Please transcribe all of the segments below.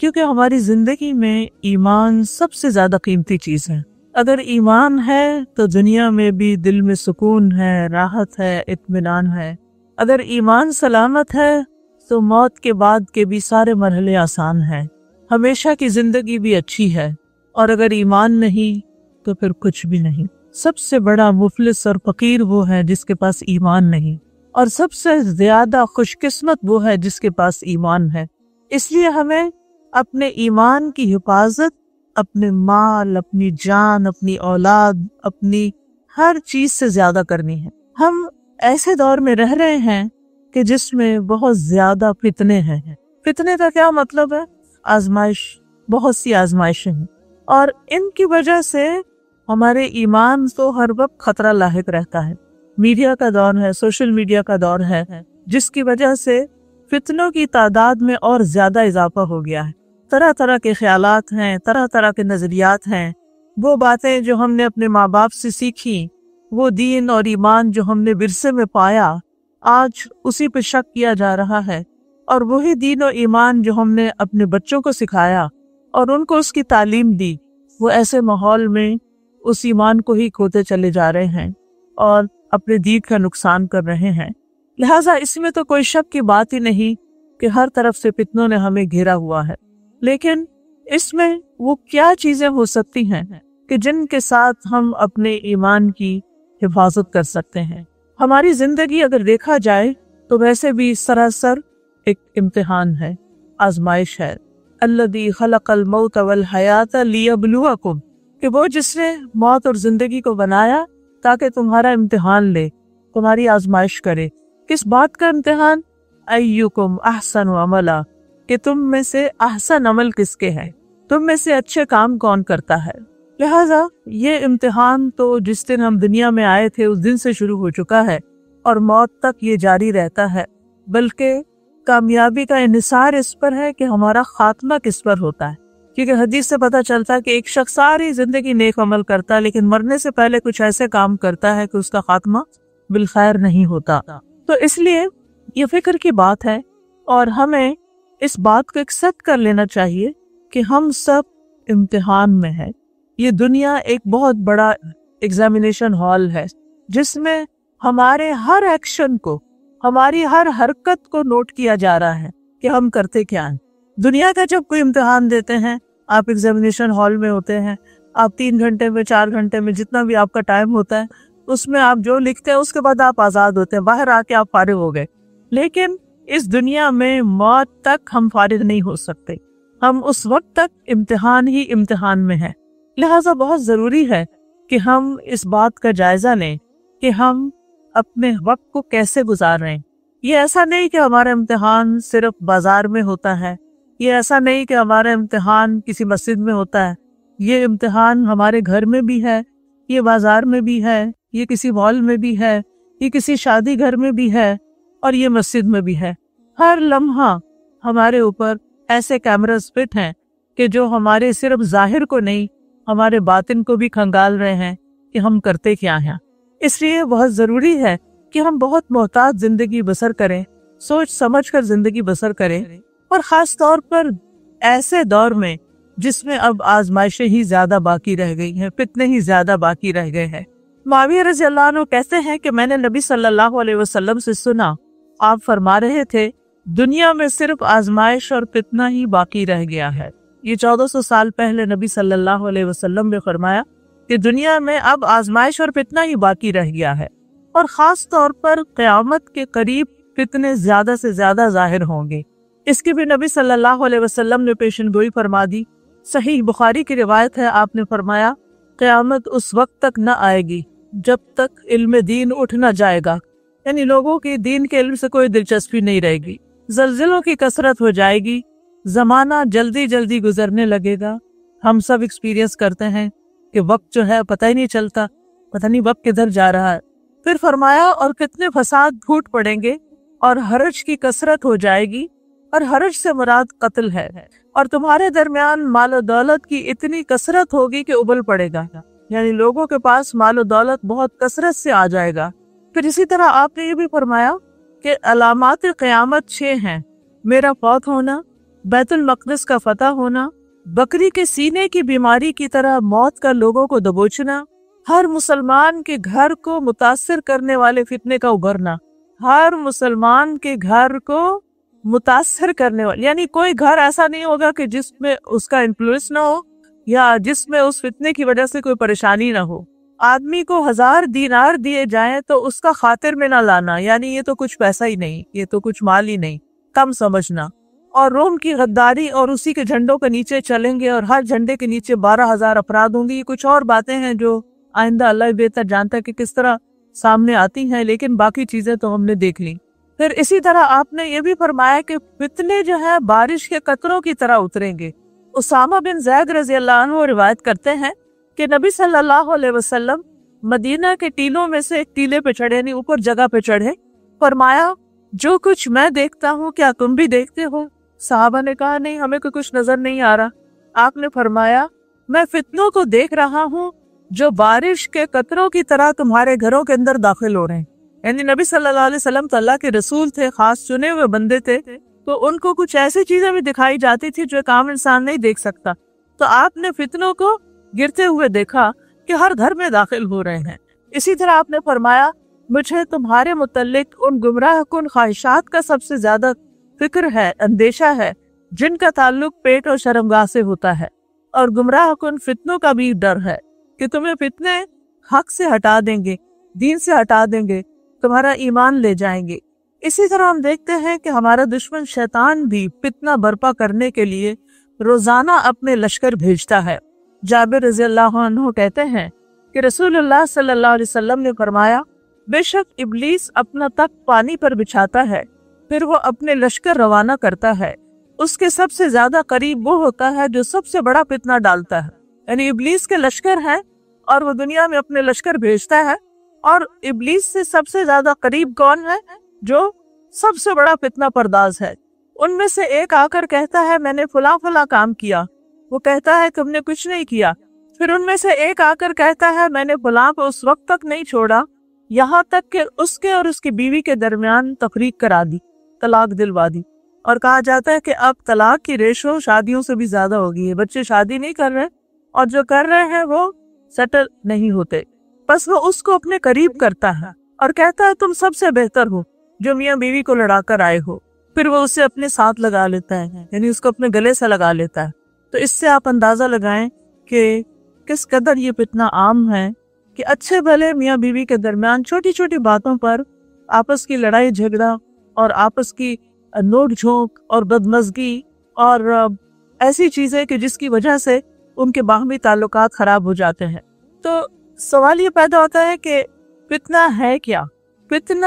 کیونکہ ہماری زندگی میں ایمان سب سے زیادہ قیمتی چیز ہے۔ اگر ایمان ہے تو دنیا میں بھی دل میں سکون ہے، راحت ہے، اطمینان ہے۔ اگر ایمان سلامت ہے تو موت کے بعد کے بھی سارے مرحلے آسان ہیں، ہمیشہ کی زندگی بھی اچھی ہے۔ اور اگر ایمان نہیں تو پھر کچھ بھی نہیں۔ سب سے بڑا مفلس اور فقیر وہ ہے جس کے پاس ایمان نہیں، اور سب سے زیادہ خوش قسمت وہ ہے جس کے پاس ایمان ہے۔ اس لیے ہمیں اپنے ایمان کی حفاظت اپنے مال، اپنی جان، اپنی اولاد، اپنی ہر چیز سے زیادہ کرنی ہے۔ ہم ایسے دور میں رہ رہے ہیں کہ جس میں بہت زیادہ فتنے ہیں۔ فتنے کا کیا مطلب ہے؟ آزمائش، بہت سی آزمائشیں ہیں، اور ان کی وجہ سے ہمارے ایمان کو ہر وقت خطرہ لاحق رہتا ہے۔ میڈیا کا دور ہے، سوشل میڈیا کا دور ہے، جس کی وجہ سے فتنوں کی تعداد میں اور زیادہ اضافہ ہو گیا ہے۔ طرح طرح کے خیالات ہیں، طرح طرح کے نظریات ہیں۔ وہ باتیں جو ہم نے اپنے ماں باپ سے سیکھی، وہ دین اور ایمان جو ہم نے ورثے میں پایا، آج اسی پہ شک کیا جا رہا ہے۔ اور وہی دین و ایمان جو ہم نے اپنے بچوں کو سکھایا اور ان کو اس کی تعلیم دی، وہ ایسے ماحول میں اس ایمان کو ہی کھوتے چلے جا رہے ہیں اور اپنے دین کا نقصان کر رہے ہیں۔ لہٰذا اس میں تو کوئی شک کی بات ہی نہیں کہ ہر طرف سے فتنوں نے ہمیں گھیرا ہوا ہے، لیکن اس میں وہ کیا چیزیں ہو سکتی ہیں کہ جن کے ساتھ ہم اپنے ایمان کی حفاظت کر سکتے ہیں۔ ہماری زندگی اگر دیکھا جائے تو ویسے بھی سراسر ایک امتحان ہے، آزمائش ہے۔ الذی خلق الموت والحیات لیبلوکم، کہ وہ جس نے موت اور زندگی کو بنایا تاکہ تمہارا امتحان لے، تمہاری آزمائش کرے۔ کس بات کا امتحان؟ ایکم احسن عملا، کہ تم میں سے احسن عمل کس کے ہے، تم میں سے اچھے کام کون کرتا ہے۔ لہٰذا یہ امتحان تو جس دن ہم دنیا میں آئے تھے اس دن سے شروع ہو چکا ہے اور موت تک یہ جاری رہتا ہے، بلکہ کامیابی کا انحصار اس پر ہے کہ ہمارا خاتمہ کس پر ہوتا ہے۔ کیونکہ حدیث سے پتہ چلتا ہے کہ ایک شخص ساری زندگی نیک عمل کرتا ہے لیکن مرنے سے پہلے کچھ ایسے کام کرتا ہے کہ اس کا خاتمہ بالخیر نہیں ہوتا۔ تو اس لیے یہ فکر کی بات ہے، اور ہمیں اس بات کو ایکسپٹ کر لینا چاہیے کہ ہم سب امتحان میں ہیں۔ یہ دنیا ایک بہت بڑا ایگزامینیشن ہال ہے جس میں ہمارے ہر ایکشن کو، ہماری ہر حرکت کو نوٹ کیا جا رہا ہے کہ ہم کرتے کیا ہیں۔ دنیا کا جب کوئی امتحان دیتے ہیں، آپ ایگزامینیشن ہال میں ہوتے ہیں، آپ 3 گھنٹے میں 4 گھنٹے میں جتنا بھی آپ کا ٹائم ہوتا ہے اس میں آپ جو لکھتے ہیں اس کے بعد آپ آزاد ہوتے ہیں، باہر آ کے آپ فارغ ہو گئے۔ لیکن اس دنیا میں موت تک ہم فارغ نہیں ہو سکتے، ہم اس وقت تک امتحان ہی امتحان میں ہیں۔ لہٰذا بہت ضروری ہے کہ ہم اس بات کا جائزہ لیں کہ ہم اپنے وقت کو کیسے گزار رہے ہیں۔ یہ ایسا نہیں کہ ہمارا امتحان صرف بازار میں ہوتا ہے، یہ ایسا نہیں کہ ہمارا امتحان کسی مسجد میں ہوتا ہے، یہ امتحان ہمارے گھر میں بھی ہے، یہ بازار میں بھی ہے، یہ کسی مال میں بھی ہے، یہ کسی شادی گھر میں بھی ہے، اور یہ مسجد میں بھی ہے۔ ہر لمحہ ہمارے اوپر ایسے کیمراز فٹ ہیں کہ جو ہمارے صرف ظاہر کو نہیں، ہمارے باطن کو بھی کھنگال رہے ہیں کہ ہم کرتے کیا ہیں۔ اس لیے بہت ضروری ہے کہ ہم بہت محتاط زندگی بسر کریں، سوچ سمجھ کر زندگی بسر کریں، اور خاص طور پر ایسے دور میں جس میں اب آزمائشیں ہی زیادہ باقی رہ گئی ہیں، فتنے ہی زیادہ باقی رہ گئے ہیں۔ معاویہ رضی اللہ عنہ کہتے ہیں کہ میں نے نبی صلی اللہ علیہ وسلم سے سنا، آپ فرما رہے تھے دنیا میں صرف آزمائش اور فتنہ ہی باقی رہ گیا ہے۔ یہ 1400 سال پہلے نبی صلی اللہ علیہ وسلم نے فرمایا کہ دنیا میں اب آزمائش اور فتنہ ہی باقی رہ گیا ہے، اور خاص طور پر قیامت کے قریب فتنے زیادہ سے زیادہ ظاہر ہوں گے۔ اس کی بھی نبی صلی اللہ علیہ وسلم نے پیشن گوئی فرما دی۔ صحیح بخاری کی روایت ہے، آپ نے فرمایا قیامت اس وقت تک نہ آئے گی جب تک علم دین اٹھ نہ جائے گا، یعنی لوگوں کی دین کے علم سے کوئی دلچسپی نہیں رہے گی، زلزلوں کی کثرت ہو جائے گی، زمانہ جلدی جلدی گزرنے لگے گا۔ ہم سب ایکسپیرینس کرتے ہیں کہ وقت جو ہے پتہ ہی نہیں چلتا، پتہ نہیں وقت کدھر جا رہا ہے۔ پھر فرمایا اور کتنے فساد پھوٹ پڑیں گے، اور حرج کی کثرت ہو جائے گی، اور حرج سے مراد قتل ہے، اور تمہارے درمیان مال و دولت کی اتنی کثرت ہوگی کہ ابل پڑے گا، یعنی لوگوں کے پاس مال و دولت بہت کثرت سے آ جائے گا۔ پھر اسی طرح آپ نے یہ بھی فرمایا کہ علامات قیامت 6 ہیں: میرا فوت ہونا، بیت المقدس کا فتح ہونا، بکری کے سینے کی بیماری کی طرح موت کا لوگوں کو دبوچنا، ہر مسلمان کے گھر کو متاثر کرنے والے فتنے کا ابھرنا، ہر مسلمان کے گھر کو متاثر کرنے والے، یعنی کوئی گھر ایسا نہیں ہوگا کہ جس میں اس کا انفلوئنس نہ ہو یا جس میں اس فتنے کی وجہ سے کوئی پریشانی نہ ہو۔ آدمی کو 1000 دینار دیے جائیں تو اس کا خاطر میں نہ لانا، یعنی یہ تو کچھ پیسہ ہی نہیں، یہ تو کچھ مال ہی نہیں، کم سمجھنا۔ اور روم کی غداری اور اسی کے جھنڈوں کے نیچے چلیں گے اور ہر جھنڈے کے نیچے 12,000 افراد ہوں گے۔ یہ کچھ اور باتیں ہیں جو آئندہ اللہ بہتر جانتا ہے کہ کس طرح سامنے آتی ہیں، لیکن باقی چیزیں تو ہم نے دیکھ لی۔ پھر اسی طرح آپ نے یہ بھی فرمایا کہ فتنے جو ہے بارش کے قطروں کی طرح اتریں گے۔ اسامہ بن زید رضی اللہ عنہ روایت کرتے ہیں کہ نبی صلی اللہ علیہ وسلم مدینہ کے ٹیلوں میں سے ایک ٹیلے پہ چڑھے، یعنی اوپر جگہ پہ چڑھے، فرمایا جو کچھ میں دیکھتا ہوں کیا تم بھی دیکھتے ہو؟ صحابہ نے کہا نہیں، ہمیں کوئی کچھ نظر نہیں آ رہا۔ آپ نے فرمایا میں فتنوں کو دیکھ رہا ہوں جو بارش کے قطروں کی طرح تمہارے گھروں کے اندر داخل ہو رہے ہیں۔ یعنی نبی صلی اللہ علیہ وسلم تو اللہ کے رسول تھے، خاص چنے ہوئے بندے تھے، تو ان کو کچھ ایسی چیزیں بھی دکھائی جاتی تھی جو ایک عام انسان نہیں دیکھ سکتا۔ تو آپ نے فتنوں کو گرتے ہوئے دیکھا کہ ہر گھر میں داخل ہو رہے ہیں۔ اسی طرح آپ نے فرمایا مجھے تمہارے متعلق ان گمراہ کن خواہشات کا سب سے زیادہ فکر ہے، اندیشہ ہے، جن کا تعلق پیٹ اور شرمگاہ سے ہوتا ہے، اور گمراہ کن فتنوں کا بھی ڈر ہے کہ تمہیں فتنے حق سے ہٹا دیں گے، دین سے ہٹا دیں گے، تمہارا ایمان لے جائیں گے۔ اسی طرح ہم دیکھتے ہیں کہ ہمارا دشمن شیطان بھی فتنہ برپا کرنے کے لیے روزانہ اپنے لشکر بھیجتا ہے۔ جابر رضی اللہ عنہ کہتے ہیں کہ رسول اللہ صلی اللہ علیہ وسلم نے فرمایا بے شک ابلیس اپنا تخت پانی پر بچھاتا ہے، پھر وہ اپنے لشکر روانہ کرتا ہے، اس کے سب سے زیادہ قریب وہ ہوتا ہے جو سب سے بڑا فتنہ ڈالتا ہے۔ یعنی ابلیس کے لشکر ہیں اور وہ دنیا میں اپنے لشکر بھیجتا ہے، اور ابلیس سے سب سے زیادہ قریب کون ہے؟ جو سب سے بڑا فتنہ پرداز ہے۔ ان میں سے ایک آ کر کہتا ہے میں نے فلاں فلاں کام کیا، وہ کہتا ہے تم نے کچھ نہیں کیا۔ پھر ان میں سے ایک آ کر کہتا ہے میں نے فلاں کو اس وقت تک نہیں چھوڑا یہاں تک کہ اس کے اور اس کی بیوی کے درمیان تفریق کرا دی، طلاق دلوا دی۔ اور کہا جاتا ہے کہ اب طلاق کی ریشو شادیوں سے بھی زیادہ ہو گئی ہے، بچے شادی نہیں کر رہے اور جو کر رہے ہیں وہ سیٹل نہیں ہوتے، بس وہ اس کو اپنے قریب کرتا ہے اور کہتا ہے تم سب سے بہتر ہو جو میاں بیوی کو لڑا کر آئے ہو، پھر وہ اسے اپنے ساتھ لگا لیتا ہے، یعنی اس کو اپنے گلے سے لگا لیتا ہے۔ تو اس سے آپ اندازہ لگائیں کہ کس قدر یہ فتنہ عام ہے کہ اچھے بھلے میاں بیوی کے درمیان چھوٹی چھوٹی باتوں پر آپس کی لڑائی جھگڑا اور آپس کی نوک جھونک اور بدمزگی اور ایسی چیزیں کہ جس کی وجہ سے ان کے باہمی تعلقات خراب ہو جاتے ہیں۔ تو سوال یہ پیدا ہوتا ہے کہ فتنہ ہے کیا؟ فتنہ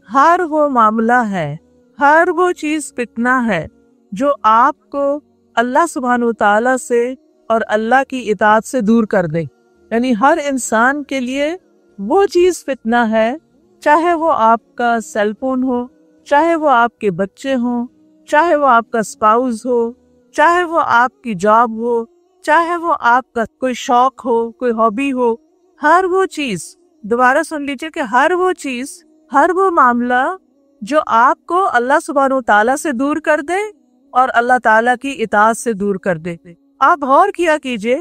ہر وہ معاملہ ہے، ہر وہ چیز فتنہ ہے جو آپ کو اللہ سبحانہ وتعالی سے اور اللہ کی اطاعت سے دور کر دے۔ یعنی ہر انسان کے لیے وہ چیز فتنہ ہے، چاہے وہ آپ کا سیل فون ہو، چاہے وہ آپ کے بچے ہوں، چاہے وہ آپ کا سپاؤز ہو، چاہے وہ آپ کی جاب ہو، چاہے وہ آپ کا کوئی شوق ہو، کوئی ہابی ہو، ہر وہ چیز، دوبارہ سن لیجیے کہ ہر وہ چیز، ہر وہ معاملہ جو آپ کو اللہ سبحانہ وتعالیٰ سے دور کر دے اور اللہ تعالیٰ کی اطاعت سے دور کر دے۔ آپ غور کیا کیجئے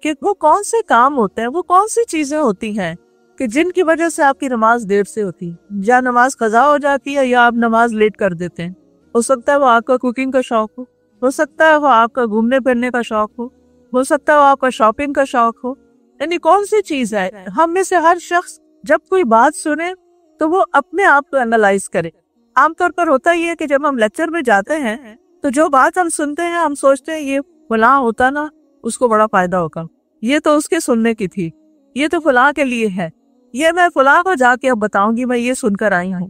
کہ وہ کون سے کام ہوتے ہیں، وہ کون سی چیزیں ہوتی ہیں کہ جن کی وجہ سے آپ کی نماز دیر سے ہوتی ہے، یا نماز قضا ہو جاتی ہے یا آپ نماز لیٹ کر دیتے ہیں۔ ہو سکتا ہے وہ آپ کا کوکنگ کا شوق ہو سکتا ہے وہ آپ کا گھومنے پھرنے کا شوق ہو سکتا ہے وہ آپ کا شاپنگ کا شوق ہو، یعنی کون سی چیز ہے؟ ہم میں سے ہر شخص جب کوئی بات سنے تو وہ اپنے آپ کو انالائز کرے۔ عام طور پر ہوتا یہ ہے کہ جب ہم لیکچر میں جاتے ہیں تو جو بات ہم سنتے ہیں ہم سوچتے ہیں یہ فلاں ہوتا نا اس کو بڑا فائدہ ہوگا، یہ تو اس کے سننے کی تھی، یہ تو فلاں کے لیے ہے، یہ میں فلاں کو جا کے اب بتاؤں گی میں یہ سن کر آئی ہوں،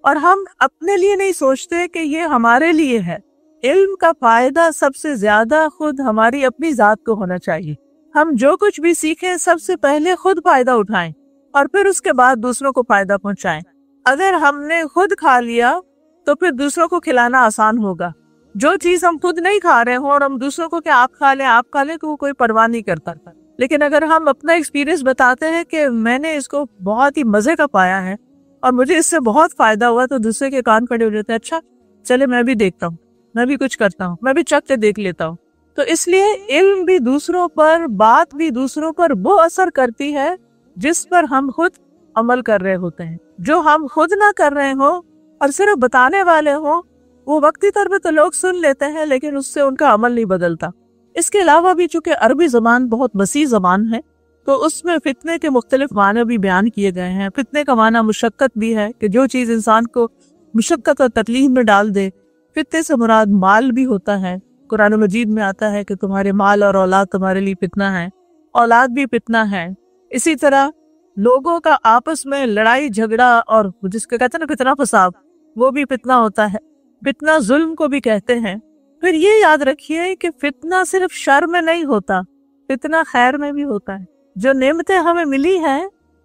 اور ہم اپنے لیے نہیں سوچتے کہ یہ ہمارے لیے ہے۔ علم کا فائدہ سب سے زیادہ خود ہماری اپنی ذات کو ہونا چاہیے۔ ہم جو کچھ بھی سیکھیں سب سے پہلے خود فائدہ اٹھائیں اور پھر اس کے بعد دوسروں کو فائدہ پہنچائیں۔ اگر ہم نے خود کھا لیا تو پھر دوسروں کو کھلانا آسان ہوگا۔ جو چیز ہم خود نہیں کھا رہے ہوں اور ہم دوسروں کو کہ آپ کھا لیں تو وہ کوئی پرواہ نہیں کرتا، لیکن اگر ہم اپنا ایکسپیرینس بتاتے ہیں کہ میں نے اس کو بہت ہی مزے کا پایا ہے اور مجھے اس سے بہت فائدہ ہوا، تو دوسرے کے کان کھڑے ہو جاتے ہیں، اچھا چلے میں بھی دیکھتا ہوں۔ میں بھی کچھ کرتا ہوں, میں بھی چکھ کے دیکھ لیتا ہوں. تو اس لیے علم بھی دوسروں پر, بات بھی دوسروں پر وہ اثر کرتی ہے جس پر ہم خود عمل کر رہے ہوتے ہیں. جو ہم خود نہ کر رہے ہوں اور صرف بتانے والے ہوں, وہ وقتی طور پہ تو لوگ سن لیتے ہیں لیکن اس سے ان کا عمل نہیں بدلتا. اس کے علاوہ بھی چونکہ عربی زبان بہت وسیع زبان ہے تو اس میں فتنے کے مختلف معنی بھی بیان کیے گئے ہیں. فتنے کا معنی مشقت بھی ہے کہ جو چیز انسان کو مشقت اور تکلیف میں ڈال دے. فتنے سے مراد مال بھی ہوتا ہے. قرآن مجید میں آتا ہے کہ تمہارے مال اور اولاد تمہارے لیے فتنہ ہے, اولاد بھی فتنہ ہے. اسی طرح لوگوں کا آپس میں لڑائی جھگڑا اور جس کو کہتے ہیں نا فتنہ فساد, وہ بھی فتنہ ہوتا ہے. فتنہ ظلم کو بھی کہتے ہیں. پھر یہ یاد رکھیے کہ فتنہ صرف شر میں نہیں ہوتا, فتنہ خیر میں بھی ہوتا ہے. جو نعمتیں ہمیں ملی ہیں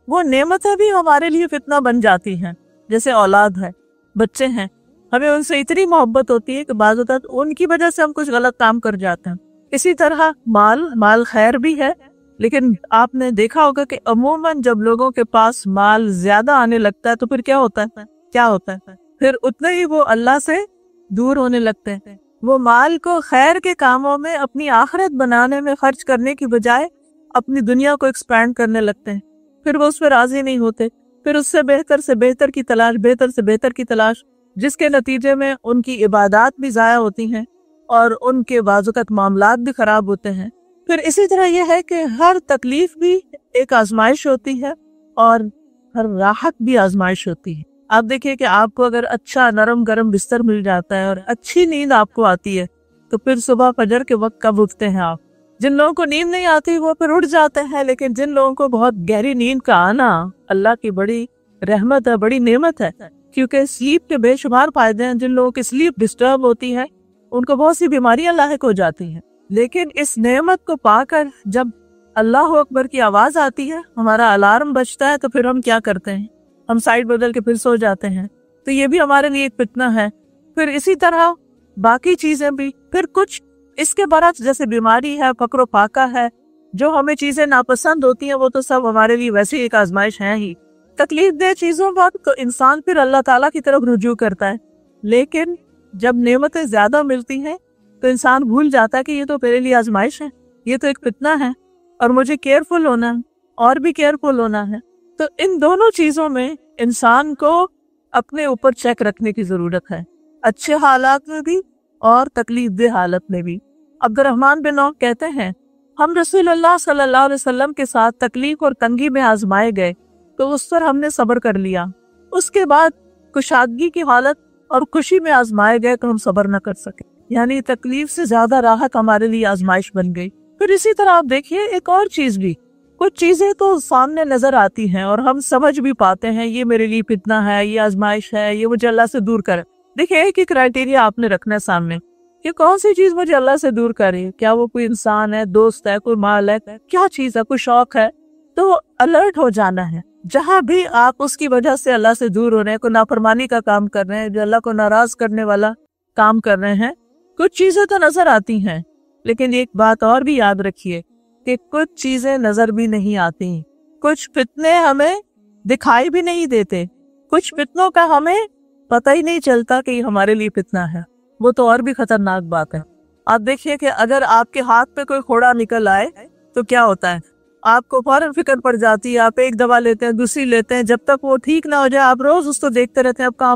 وہ نعمتیں بھی ہمارے لیے فتنہ بن جاتی ہیں. جیسے اولاد ہے, بچے ہیں, ہمیں ان سے اتنی محبت ہوتی ہے کہ بعض اوقات ان کی وجہ سے ہم کچھ غلط کام کر جاتے ہیں. اسی طرح مال خیر بھی ہے, لیکن آپ نے دیکھا ہوگا کہ عموماً جب لوگوں کے پاس مال زیادہ آنے لگتا ہے تو پھر کیا ہوتا ہے پھر اتنا ہی وہ اللہ سے دور ہونے لگتے ہیں. وہ مال کو خیر کے کاموں میں, اپنی آخرت بنانے میں خرچ کرنے کی بجائے اپنی دنیا کو ایکسپینڈ کرنے لگتے ہیں. پھر وہ اس پہ راضی نہیں ہوتے, پھر اس سے بہتر کی تلاش, بہتر سے بہتر کی تلاش, جس کے نتیجے میں ان کی عبادات بھی ضائع ہوتی ہیں اور ان کے بعض اوقات معاملات بھی خراب ہوتے ہیں. پھر اسی طرح یہ ہے کہ ہر تکلیف بھی ایک آزمائش ہوتی ہے اور ہر راحت بھی آزمائش ہوتی ہے. آپ دیکھیے کہ آپ کو اگر اچھا نرم گرم بستر مل جاتا ہے اور اچھی نیند آپ کو آتی ہے تو پھر صبح فجر کے وقت کب اٹھتے ہیں آپ؟ جن لوگوں کو نیند نہیں آتی وہ پھر اٹھ جاتے ہیں, لیکن جن لوگوں کو بہت گہری نیند کا آنا اللہ کی بڑی رحمت ہے, بڑی نعمت ہے, کیونکہ سلیپ کے بے شمار فائدے ہیں. جن لوگوں کی سلیپ ڈسٹرب ہوتی ہے ان کو بہت سی بیماریاں لاحق ہو جاتی ہیں. لیکن اس نعمت کو پا کر جب اللہ اکبر کی آواز آتی ہے, ہمارا الارم بجتا ہے, تو پھر ہم کیا کرتے ہیں؟ ہم سائڈ بدل کے پھر سو جاتے ہیں. تو یہ بھی ہمارے لیے ایک فتنہ ہے. پھر اسی طرح باقی چیزیں بھی, پھر کچھ اس کے برعکس جیسے بیماری ہے, فقر و فاقہ ہے, جو ہمیں چیزیں ناپسند ہوتی ہیں وہ تو سب ہمارے لیے ویسے ایک آزمائش ہیں ہی. تکلیف دہ چیزوں پر تو انسان پھر اللہ تعالیٰ کی طرف رجوع کرتا ہے, لیکن جب نعمتیں زیادہ ملتی ہیں تو انسان بھول جاتا ہے کہ یہ تو میرے لیے آزمائش ہے, یہ تو ایک فتنہ ہے اور مجھے کیئرفل ہونا ہے اور بھی کیئرفل ہونا ہے. تو ان دونوں چیزوں میں انسان کو اپنے اوپر چیک رکھنے کی ضرورت ہے, اچھے حالات میں بھی اور تکلیف دہ حالت میں بھی. عبد الرحمن بن عوف کہتے ہیں ہم رسول اللہ صلی اللہ علیہ وسلم کے ساتھ تکلیف اور تنگی میں آزمائے گئے تو اس پر ہم نے صبر کر لیا. اس کے بعد کشادگی کی حالت اور خوشی میں آزمائے گئے تو ہم صبر نہ کر سکے. یعنی تکلیف سے زیادہ راحت ہمارے لیے آزمائش بن گئی. پھر اسی طرح آپ دیکھیے ایک اور چیز بھی, کچھ چیزیں تو سامنے نظر آتی ہیں اور ہم سمجھ بھی پاتے ہیں یہ میرے لیے فتنہ ہے, یہ آزمائش ہے, یہ مجھے اللہ سے دور کرے. دیکھیں ایک ہی کرائٹیریا آپ نے رکھنا ہے سامنے, یہ کون سی چیز مجھے اللہ سے دور کرے. کیا وہ کوئی انسان ہے, دوست ہے, کوئی مال ہے, کیا چیز ہے, کوئی شوق ہے. تو الرٹ ہو جانا ہے. جہاں بھی آپ اس کی وجہ سے اللہ سے دور ہو رہے ہیں, کوئی نافرمانی کا کام کر رہے ہیں, جو اللہ کو ناراض کرنے والا کام کر رہے ہیں, کچھ چیزیں تو نظر آتی ہیں, لیکن ایک بات اور بھی یاد رکھیے کہ کچھ چیزیں نظر بھی نہیں آتی. کچھ فتنے ہمیں دکھائی بھی نہیں دیتے, کچھ فتنوں کا ہمیں پتہ ہی نہیں چلتا کہ یہ ہمارے لیے فتنہ ہے. وہ تو اور بھی خطرناک بات ہے. آپ دیکھیے کہ اگر آپ کے ہاتھ پہ کوئی پھوڑا نکل آئے تو کیا ہوتا ہے, آپ کو فوراً فکر پڑ جاتی ہے. آپ ایک دوا لیتے ہیں, دوسری لیتے ہیں, جب تک وہ ٹھیک نہ ہو جائے آپ روز اس کو دیکھتے رہتے ہیں اب کہاں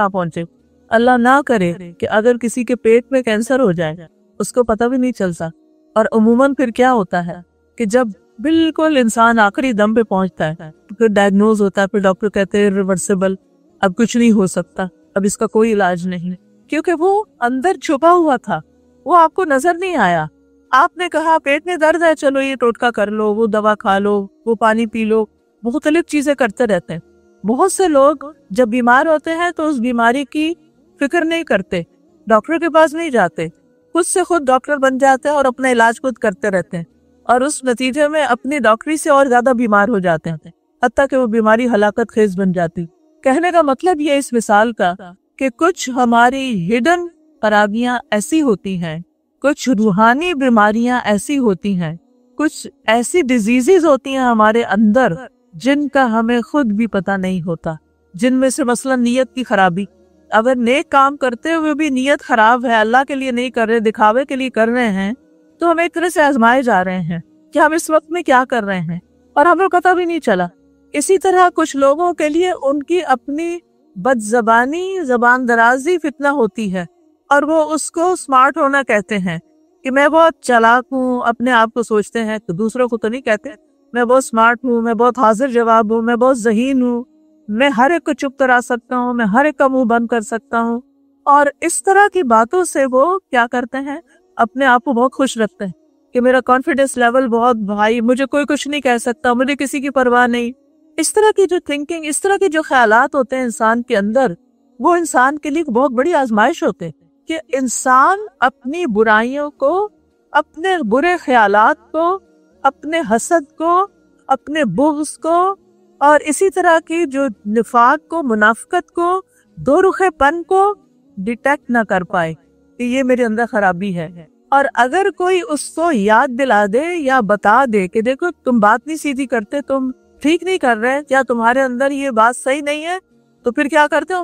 پہنچے. اللہ نہ کرے کہ اگر کسی کے پیٹ میں کینسر ہو جائے اس کو پتہ بھی نہیں چلتا. اور عموماً پھر کیا ہوتا ہے کہ جب بالکل انسان آخری دم پہ پہنچتا ہے پھر ڈائگنوز ہوتا ہے, پھر ڈاکٹر کہتے ہیں ریورسیبل, اب کچھ نہیں ہو سکتا, اب اس کا کوئی علاج نہیں, کیونکہ وہ اندر چھپا ہوا تھا, وہ آپ کو نظر نہیں آیا. آپ نے کہا پیٹ میں درد ہے, چلو یہ ٹوٹکا کر لو, وہ دوا کھا لو, وہ پانی پی لو, مختلف چیزیں کرتے رہتے ہیں. بہت سے لوگ جب بیمار ہوتے ہیں تو اس بیماری کی فکر نہیں کرتے, ڈاکٹر کے پاس نہیں جاتے, خود سے خود ڈاکٹر بن جاتے ہیں اور اپنا علاج خود کرتے رہتے ہیں, اور اس نتیجے میں اپنی ڈاکٹری سے اور زیادہ بیمار ہو جاتے ہیں, حتیٰ کہ وہ بیماری ہلاکت خیز بن جاتی. کہنے کا مطلب یہ اس مثال کا کہ کچھ ہماری ہڈن خرابیاں ایسی ہوتی ہیں, کچھ روحانی بیماریاں ایسی ہوتی ہیں, کچھ ایسی ڈیزیزز ہوتی ہیں ہمارے اندر جن کا ہمیں خود بھی پتہ نہیں ہوتا, جن میں سے مثلا نیت کی خرابی. اگر نیک کام کرتے ہوئے بھی نیت خراب ہے، اللہ کے لیے نہیں کر رہے، دکھاوے کے لیے کر رہے ہیں، تو ہم ایک طرح سے آزمائے جا رہے ہیں کہ ہم اس وقت میں کیا کر رہے ہیں اور ہمیں پتہ بھی نہیں چلا۔ اسی طرح کچھ لوگوں کے لیے ان کی اپنی بد زبانی، زبان درازی فتنہ ہوتی ہے، اور وہ اس کو سمارٹ ہونا کہتے ہیں کہ میں بہت چالاک ہوں، اپنے آپ کو سوچتے ہیں، تو دوسروں کو تو نہیں کہتے میں بہت سمارٹ ہوں، میں بہت حاضر جواب ہوں، میں بہت ذہین ہوں، میں ہر ایک کو چپ کرا سکتا ہوں، میں ہر ایک کا منہ بند کر سکتا ہوں۔ اور اس طرح کی باتوں سے وہ کیا کرتے ہیں، اپنے آپ کو بہت خوش رکھتے ہیں کہ میرا کانفیڈنس لیول بہت بھائی، مجھے کوئی کچھ نہیں کہہ سکتا، مجھے کسی کی پرواہ نہیں۔ اس طرح کی جو تھنکنگ، اس طرح کے جو خیالات ہوتے ہیں انسان کے اندر، وہ انسان کے لیے بہت بڑی آزمائش ہوتے ہیں کہ انسان اپنی برائیوں کو، اپنے برے خیالات کو، اپنے حسد کو، اپنے بغض کو، اور اسی طرح کی جو نفاق کو، منافقت کو، دو رخے پن کو ڈیٹیکٹ نہ کر پائے کہ یہ میرے اندر خرابی ہے۔ اور اگر کوئی اس کو یاد دلا دے یا بتا دے کہ دیکھو تم بات نہیں سیدھی کرتے، تم ٹھیک نہیں کر رہے، یا تمہارے اندر یہ بات صحیح نہیں ہے، تو پھر کیا کرتے ہو،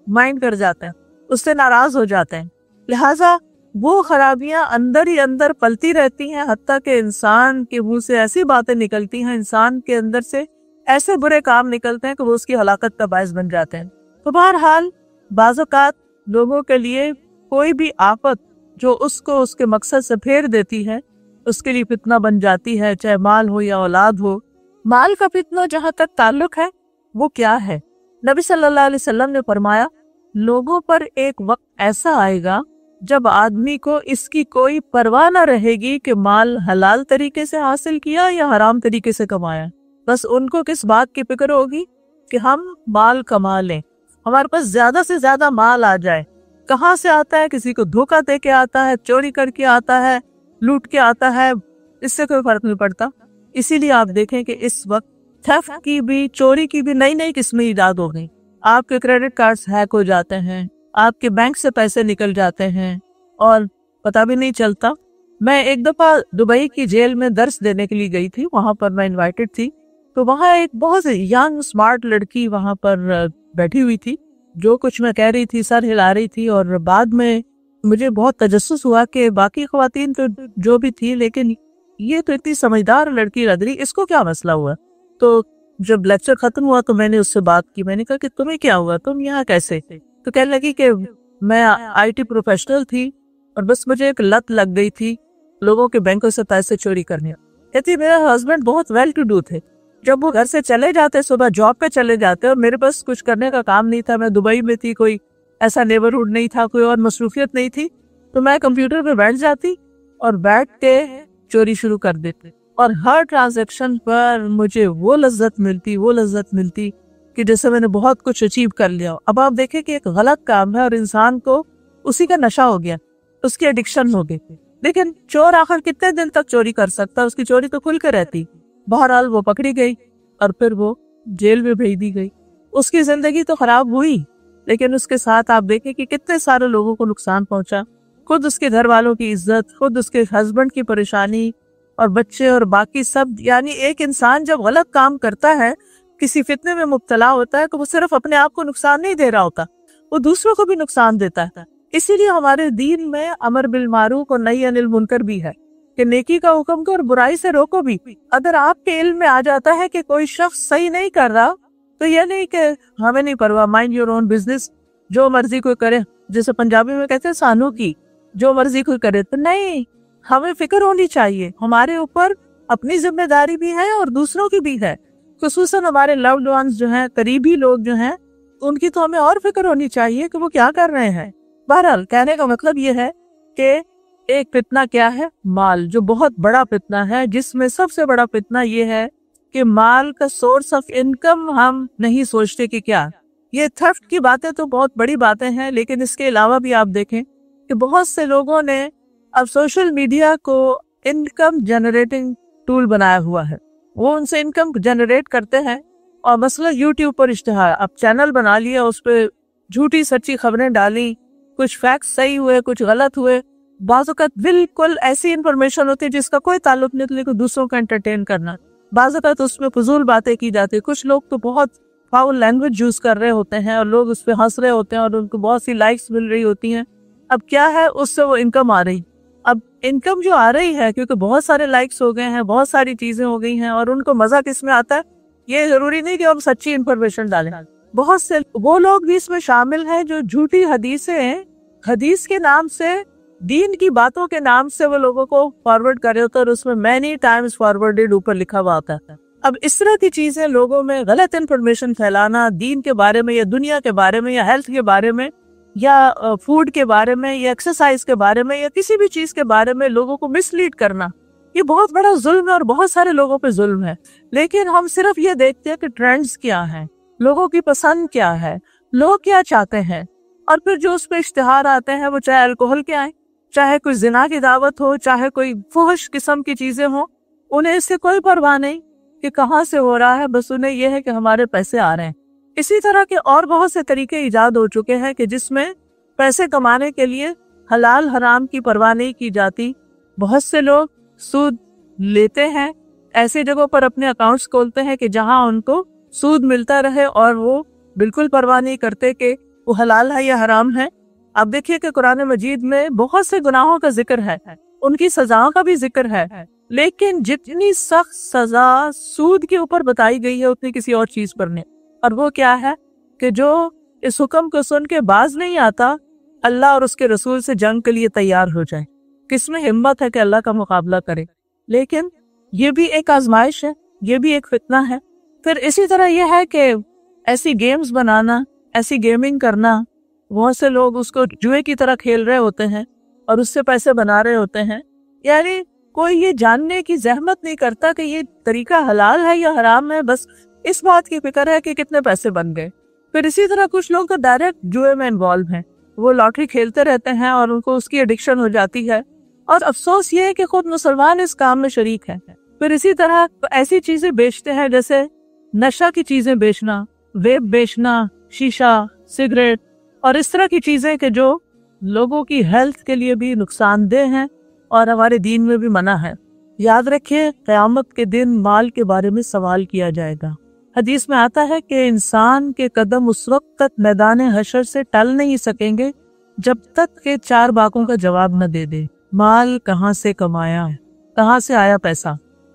مائنڈ کر جاتے ہیں، اس سے ناراض ہو جاتے ہیں۔ لہٰذا وہ خرابیاں اندر ہی اندر پلتی رہتی ہیں، حتیٰ کہ انسان کے منہ سے ایسی باتیں نکلتی ہیں، انسان کے اندر سے ایسے برے کام نکلتے ہیں کہ وہ اس کی ہلاکت کا باعث بن جاتے ہیں۔ تو بہرحال بعض اوقات لوگوں کے لیے کوئی بھی آفت جو اس کو اس کے مقصد سے پھیر دیتی ہے، اس کے لیے فتنہ بن جاتی ہے، چاہے مال ہو یا اولاد ہو۔ مال کا فتنہ جہاں تک تعلق ہے وہ کیا ہے، نبی صلی اللہ علیہ وسلم نے فرمایا لوگوں پر ایک وقت ایسا آئے گا جب آدمی کو اس کی کوئی پرواہ نہ رہے گی کہ مال حلال طریقے سے حاصل کیا یا حرام طریقے سے کمایا، بس ان کو کس بات کی فکر ہوگی کہ ہم مال کما لیں، ہمارے پاس زیادہ سے زیادہ مال آ جائے۔ کہاں سے آتا ہے، کسی کو دھوکہ دے کے آتا ہے، چوری کر کے آتا ہے، لوٹ کے آتا ہے، اس سے کوئی فرق نہیں پڑتا۔ اسی لیے آپ دیکھیں کہ اس وقت تھیفٹ کی بھی، چوری کی بھی نئی نئی قسمیں ایجاد ہو گئی۔ آپ کے کریڈٹ کارڈز ہیک ہو جاتے ہیں، آپ کے بینک سے پیسے نکل جاتے ہیں اور پتہ بھی نہیں چلتا۔ میں ایک دفعہ دبئی کی جیل میں درس دینے کے لیے گئی تھی، وہاں پر میں انوائٹڈ تھی، تو وہاں ایک بہت ینگ اسمارٹ لڑکی وہاں پر بیٹھی ہوئی تھی، جو کچھ میں کہہ رہی تھی سر ہلا رہی تھی، اور بعد میں مجھے بہت تجسس ہوا کہ باقی خواتین تو جو بھی تھی، لیکن یہ تو اتنی سمجھدار لڑکی لگ رہی، اس کو کیا مسئلہ ہوا؟ تو جب لیکچر ختم ہوا تو میں نے اس سے بات کی، میں نے کہا کہ تمہیں کیا ہوا، تم یہاں کیسے؟ تو کہنے لگی کہ میں آئی ٹی پروفیشنل تھی اور بس مجھے ایک لت لگ گئی تھی لوگوں کے بینکوں سے پیسے چوری کرنے۔ کہتی میرا ہسبینڈ بہت ویل ٹو ڈو تھے، جب وہ گھر سے چلے جاتے، صبح جاب پہ چلے جاتے، اور میرے پاس کچھ کرنے کا کام نہیں تھا، میں دبئی میں تھی، کوئی ایسا نیبرہڈ نہیں تھا، کوئی اور مصروفیت نہیں تھی، تو میں کمپیوٹر پہ بیٹھ جاتی اور بیٹھ کے چوری شروع کر دیتے، اور ہر ٹرانزیکشن پر مجھے وہ لذت ملتی کہ جیسے میں نے بہت کچھ اچیو کر لیا۔ اب آپ دیکھیں کہ ایک غلط کام ہے اور انسان کو اسی کا نشہ ہو گیا، اس کی ایڈکشن ہو گئی۔ لیکن چور آخر کتنے دن تک چوری کر سکتا، اس کی چوری تو کھل کے رہتی۔ بہرحال وہ پکڑی گئی اور پھر وہ جیل میں بھیج دی گئی۔ اس کی زندگی تو خراب ہوئی، لیکن اس کے ساتھ آپ دیکھیں کہ کتنے سارے لوگوں کو نقصان پہنچا، خود اس کے گھر والوں کی عزت، خود اس کے ہسبینڈ کی پریشانی، اور بچے اور باقی سب۔ یعنی ایک انسان جب غلط کام کرتا ہے، کسی فتنے میں مبتلا ہوتا ہے، تو وہ صرف اپنے آپ کو نقصان نہیں دے رہا ہوتا، وہ دوسروں کو بھی نقصان دیتا ہے۔ اسی لیے ہمارے دین میں امر بالمعروف اور نہی عن المنکر بھی ہے کہ نیکی کا حکم کرو اور برائی سے روکو بھی۔ اگر آپ کے علم میں آ جاتا ہے کہ کوئی شخص صحیح نہیں کر رہا، تو یہ نہیں کہ ہمیں نہیں پرواہ، مائنڈ یور اون بزنس، جو مرضی کوئی کرے، جیسے پنجابی میں کہتے ہیں سانو کی، جو مرضی کوئی کرے، تو نہیں، ہمیں فکر ہونی چاہیے، ہمارے اوپر اپنی ذمہ داری بھی ہے اور دوسروں کی بھی ہے، خصوصاً ہمارے لوڈ ونس جو ہیں، قریبی لوگ جو ہیں، ان کی تو ہمیں اور فکر ہونی چاہیے کہ وہ کیا کر رہے ہیں۔ بہرحال کہنے کا مطلب یہ ہے کہ ایک فتنہ کیا ہے، مال، جو بہت بڑا فتنہ ہے، جس میں سب سے بڑا فتنہ یہ ہے کہ مال کا سورس آف انکم ہم نہیں سوچتے کہ کیا۔ یہ تھفٹ کی باتیں تو بہت بڑی باتیں ہیں، لیکن اس کے علاوہ بھی آپ دیکھیں کہ بہت سے لوگوں نے اب سوشل میڈیا کو انکم جنریٹنگ ٹول بنایا ہوا ہے، وہ ان سے انکم جنریٹ کرتے ہیں، اور مثلا یوٹیوب پر اشتہار، اب چینل بنا لیا، اس پہ جھوٹی سچی خبریں ڈالی، کچھ فیکٹس صحیح ہوئے، کچھ غلط ہوئے، بعض اوقات بالکل ایسی انفارمیشن ہوتی ہے جس کا کوئی تعلق نہیں، لیکن دوسروں کا انٹرٹین کرنا، بعض اوقات اس میں فضول باتیں کی جاتی۔ کچھ لوگ تو بہت فاؤل لینگویج یوز کر رہے ہوتے ہیں اور لوگ اس پہ ہنس رہے ہوتے ہیں اور ان کو بہت سی لائکس مل رہی ہوتی ہیں. اب کیا ہے اس سے وہ انکم آ رہی. اب انکم جو آ رہی ہے کیونکہ بہت سارے لائکس ہو گئے ہیں, بہت ساری چیزیں ہو گئی ہیں, اور ان کو مزہ کس میں آتا ہے, یہ ضروری نہیں کہ ہم سچی انفارمیشن ڈالیں. بہت سے وہ لوگ بھی اس میں شامل ہیں جو جھوٹی حدیث کے نام سے, دین کی باتوں کے نام سے وہ لوگوں کو فارورڈ کر رہے ہوتے ہیں, اور اس میں مینی ٹائمز فارورڈڈ اوپر لکھا ہوا آتا ہے. اب اس طرح کی چیزیں لوگوں میں غلط انفارمیشن پھیلانا, دین کے بارے میں یا دنیا کے بارے میں یا ہیلتھ کے بارے میں یا فوڈ کے بارے میں یا ایکسرسائز کے بارے میں یا کسی بھی چیز کے بارے میں لوگوں کو مس لیڈ کرنا, یہ بہت بڑا ظلم ہے اور بہت سارے لوگوں پہ ظلم ہے. لیکن ہم صرف یہ دیکھتے ہیں کہ ٹرینڈز کیا ہیں, لوگوں کی پسند کیا ہے, لوگ کیا چاہتے ہیں, اور پھر جو اس پہ اشتہار آتے ہیں وہ چاہے الکوہل کے آئیں, چاہے کوئی زنا کی دعوت ہو, چاہے کوئی فحش قسم کی چیزیں ہوں, انہیں اس سے کوئی پرواہ نہیں کہ کہاں سے ہو رہا ہے, بس انہیں یہ ہے کہ ہمارے پیسے آ رہے ہیں. اسی طرح کے اور بہت سے طریقے ایجاد ہو چکے ہیں کہ جس میں پیسے کمانے کے لیے حلال حرام کی پرواہ نہیں کی جاتی. بہت سے لوگ سود لیتے ہیں, ایسی جگہوں پر اپنے اکاؤنٹس کھولتے ہیں کہ جہاں ان کو سود ملتا رہے, اور وہ بالکل پرواہ نہیں کرتے کہ وہ حلال ہے یا حرام ہے. اب دیکھیے کہ قرآن مجید میں بہت سے گناہوں کا ذکر ہے, ان کی سزاؤں کا بھی ذکر ہے, لیکن جتنی سخت سزا سود کے اوپر بتائی گئی ہے اتنی کسی اور چیز پر نہیں. اور وہ کیا ہے کہ جو اس حکم کو سن کے باز نہیں آتا اللہ اور اس کے رسول سے جنگ کے لیے تیار ہو جائے. کس میں ہمت ہے کہ اللہ کا مقابلہ کرے؟ لیکن یہ بھی ایک آزمائش ہے, یہ بھی ایک فتنہ ہے. پھر اسی طرح یہ ہے کہ ایسی گیمز بنانا, ایسی گیمنگ کرنا, بہت سے لوگ اس کو جوئے کی طرح کھیل رہے ہوتے ہیں اور اس سے پیسے بنا رہے ہوتے ہیں. یعنی کوئی یہ جاننے کی زحمت نہیں کرتا کہ یہ طریقہ حلال ہے یا حرام ہے, بس اس بات کی فکر ہے کہ کتنے پیسے بن گئے. پھر اسی طرح کچھ لوگ تو ڈائریکٹ جوئے میں انوالو ہیں, وہ لاٹری کھیلتے رہتے ہیں اور ان کو اس کی ایڈکشن ہو جاتی ہے, اور افسوس یہ ہے کہ خود مسلمان اس کام میں شریک ہیں. پھر اسی طرح ایسی چیزیں بیچتے ہیں جیسے نشہ کی چیزیں بیچنا, ویپ بیچنا, شیشہ, سگریٹ اور اس طرح کی چیزیں کہ جو لوگوں کی ہیلتھ کے لیے بھی نقصان دہ ہیں اور ہمارے دین میں بھی منع ہے. یاد رکھیے قیامت کے دن مال کے بارے میں سوال کیا جائے گا. حدیث میں آتا ہے کہ انسان کے قدم اس وقت تک میدان حشر سے ٹل نہیں سکیں گے جب تک کہ 4 باتوں کا جواب نہ دے دے. مال کہاں سے کمایا, کہاں سے آیا پیسہ,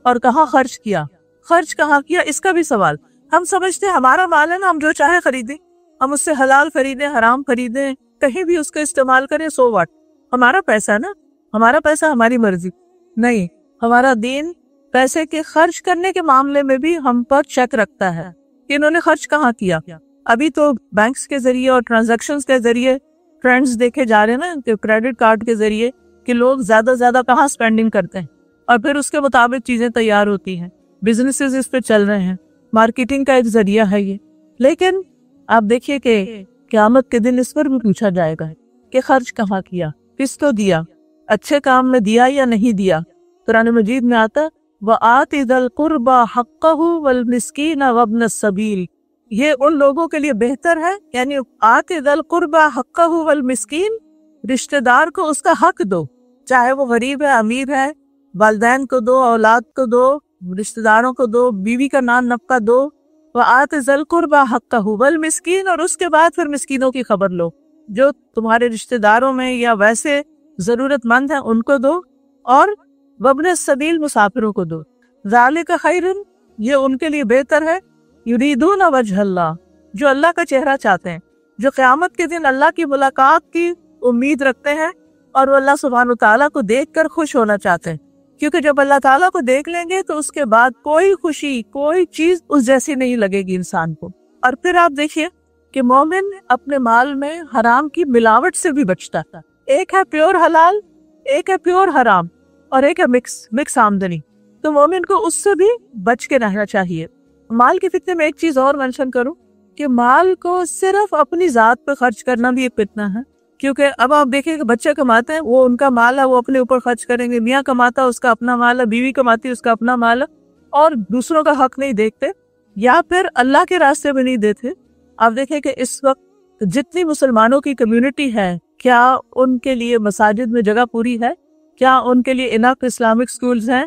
اور کہاں خرچ کیا, خرچ کہاں کیا, اس کا بھی سوال. ہم سمجھتے ہیں ہمارا مال ہے نا, ہم جو چاہے خریدیں, ہم اس سے حلال خریدیں, حرام خریدیں, کہیں بھی اس کا استعمال کریں, سو واٹ, ہمارا پیسہ ہے نا, ہمارا پیسہ ہماری مرضی. نہیں, ہمارا دین پیسے کے خرچ کرنے کے معاملے میں بھی ہم پر چیک رکھتا ہے کہ انہوں نے خرچ کہاں کیا. ابھی تو بینکس کے ذریعے اور ٹرانزیکشنز کے ذریعے ٹرینڈز دیکھے جا رہے ہیں نا, کہ کریڈٹ کارڈ کے ذریعے کہ لوگ زیادہ سے زیادہ کہاں سپینڈنگ کرتے ہیں, اور پھر اس کے مطابق چیزیں تیار ہوتی ہیں, بزنسز اس پہ چل رہے ہیں, مارکیٹنگ کا ایک ذریعہ ہے یہ. لیکن آپ دیکھیے کہ قیامت کے دن اس پر بھی پوچھا جائے گا کہ خرچ کہاں کیا, کس کو دیا, اچھے کام میں دیا یا نہیں دیا. قرآن مجید میں آتا وَآتِ ذَا الْقُرْبَى حَقَّهُ وَالْمِسْكِينَ وَابْنَ السَّبِيلِ, یہ ان لوگوں کے لیے بہتر ہے, یعنی آتِ ذَا الْقُرْبَى حَقَّهُ وَالْمِسْكِينَ, رشتہ دار کو اس کا حق دو, چاہے وہ غریب ہے, امیر ہے, والدین کو دو, اولاد کو دو, رشتہ داروں کو دو, بیوی کا نان نفقہ دو. وَآتِ ذَا الْقُرْبَى حَقَّهُ وَالْمِسْكِينَ, اور اس کے بعد پھر مسکینوں کی خبر لو, جو تمہارے رشتہ داروں میں یا ویسے ضرورت مند ہیں ان کو دو, اور وابن السبیل, مسافروں کو دو. ذالک خیر, یہ ان کے لیے بہتر ہے. یریدون وجہ اللہ, جو اللہ کا چہرہ چاہتے ہیں, جو قیامت کے دن اللہ کی ملاقات کی امید رکھتے ہیں اور وہ اللہ سبحانہ وتعالیٰ کو دیکھ کر خوش ہونا چاہتے ہیں. کیونکہ جب اللہ تعالیٰ کو دیکھ لیں گے تو اس کے بعد کوئی خوشی, کوئی چیز اس جیسی نہیں لگے گی انسان کو. اور پھر آپ دیکھیے کہ مومن اپنے مال میں حرام کی ملاوٹ سے بھی بچتا ہے. ایک ہے پیور حلال, ایک ہے پیور حرام, اور ایک ہے مکس آمدنی. تو مومن کو اس سے بھی بچ کے رہنا چاہیے. مال کے فتنے میں ایک چیز اور منشن کروں کہ مال کو صرف اپنی ذات پہ خرچ کرنا بھی ایک فتنہ ہے. کیونکہ اب آپ دیکھیں کہ بچے کماتے ہیں, وہ ان کا مال ہے, وہ اپنے اوپر خرچ کریں گے. میاں کماتا ہے, اس کا اپنا مال ہے. بیوی کماتی ہے, اس کا اپنا مال ہے, اور دوسروں کا حق نہیں دیکھتے, یا پھر اللہ کے راستے میں نہیں دیتے. آپ دیکھیں کہ اس وقت جتنی مسلمانوں کی کمیونٹی ہے, کیا ان کے لیے مساجد میں جگہ پوری ہے؟ کیا ان کے لیے انف اسلامک سکولز ہیں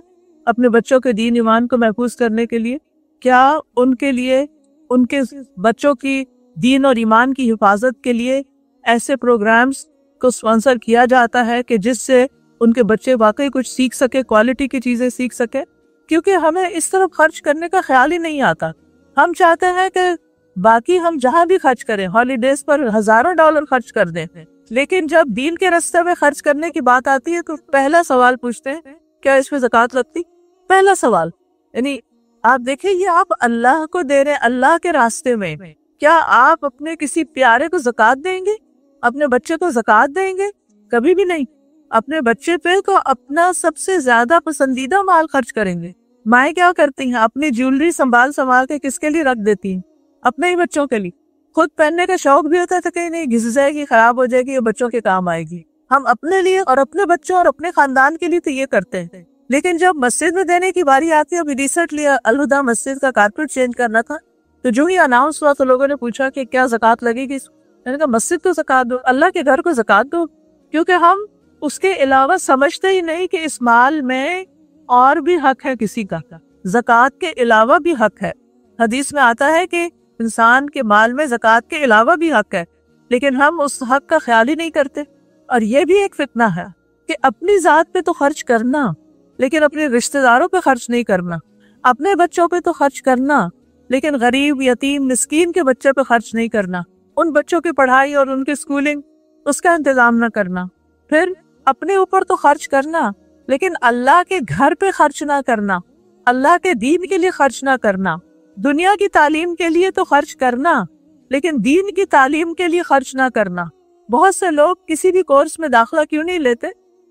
اپنے بچوں کے دین ایمان کو محفوظ کرنے کے لیے؟ کیا ان کے لیے ان کے بچوں کی دین اور ایمان کی حفاظت کے لیے ایسے پروگرامز کو اسپانسر کیا جاتا ہے کہ جس سے ان کے بچے واقعی کچھ سیکھ سکے، کوالٹی کی چیزیں سیکھ سکے، کیونکہ ہمیں اس طرف خرچ کرنے کا خیال ہی نہیں آتا۔ ہم چاہتے ہیں کہ باقی ہم جہاں بھی خرچ کریں، ہالیڈیز پر ہزاروں ڈالر خرچ کر دیں، لیکن جب دین کے راستے میں خرچ کرنے کی بات آتی ہے تو پہلا سوال پوچھتے ہیں کیا اس پہ زکوٰۃ لگتی؟ پہلا سوال۔ یعنی آپ دیکھیں یہ آپ اللہ کو دے رہے ہیں، اللہ کے راستے میں، کیا آپ اپنے کسی پیارے کو زکوٰۃ دیں گے؟ اپنے بچے کو زکوٰۃ دیں گے؟ کبھی بھی نہیں۔ اپنے بچے پہ تو اپنا سب سے زیادہ پسندیدہ مال خرچ کریں گے۔ مائیں کیا کرتی ہیں؟ اپنی جیولری سنبھال کے کس کے لیے رکھ دیتی ہیں؟ اپنے ہی بچوں کے لیے۔ خود پہننے کا شوق بھی ہوتا ہے کہ نہیں گھس جائے گی، خراب ہو جائے گی، یہ بچوں کے کام آئے گی۔ ہم اپنے لیے اور اپنے بچوں اور اپنے خاندان کے لیے تو یہ کرتے ہیں، لیکن جب مسجد میں دینے کی باری آتی ہے، ابھی ریسنٹلی الہدا مسجد کا کارپیٹ چینج کرنا تھا، تو جو ہی اناؤنس ہوا تو لوگوں نے پوچھا کہ کیا زکوٰۃ لگے گی؟ میں نے کہا مسجد کو زکوٰۃ دو، اللہ کے گھر کو زکوٰۃ دو، کیونکہ ہم اس کے علاوہ سمجھتے ہی نہیں کہ اس مال میں اور بھی حق ہے کسی کا، زکوٰۃ کے علاوہ بھی حق ہے۔ حدیث میں آتا ہے کہ انسان کے مال میں زکوٰۃ کے علاوہ بھی حق ہے، لیکن ہم اس حق کا خیال ہی نہیں کرتے۔ اور یہ بھی ایک فتنہ ہے کہ اپنی ذات پہ تو خرچ کرنا، لیکن اپنے رشتہ داروں پہ خرچ نہیں کرنا، اپنے بچوں پہ تو خرچ کرنا، لیکن غریب، یتیم، مسکین کے بچے پہ خرچ نہیں کرنا، ان بچوں کی پڑھائی اور ان کی اسکولنگ اس کا انتظام نہ کرنا۔ پھر اپنے اوپر تو خرچ کرنا، لیکن اللہ کے گھر پہ خرچ نہ کرنا، اللہ کے دین کے لیے خرچ نہ کرنا۔ دنیا کی تعلیم کے لیے تو خرچ کرنا، لیکن دین کی تعلیم کے لیے خرچ نہ کرنا۔ بہت سے لوگ کسی بھی کورس میں داخلہ کیوں نہیں لیتے،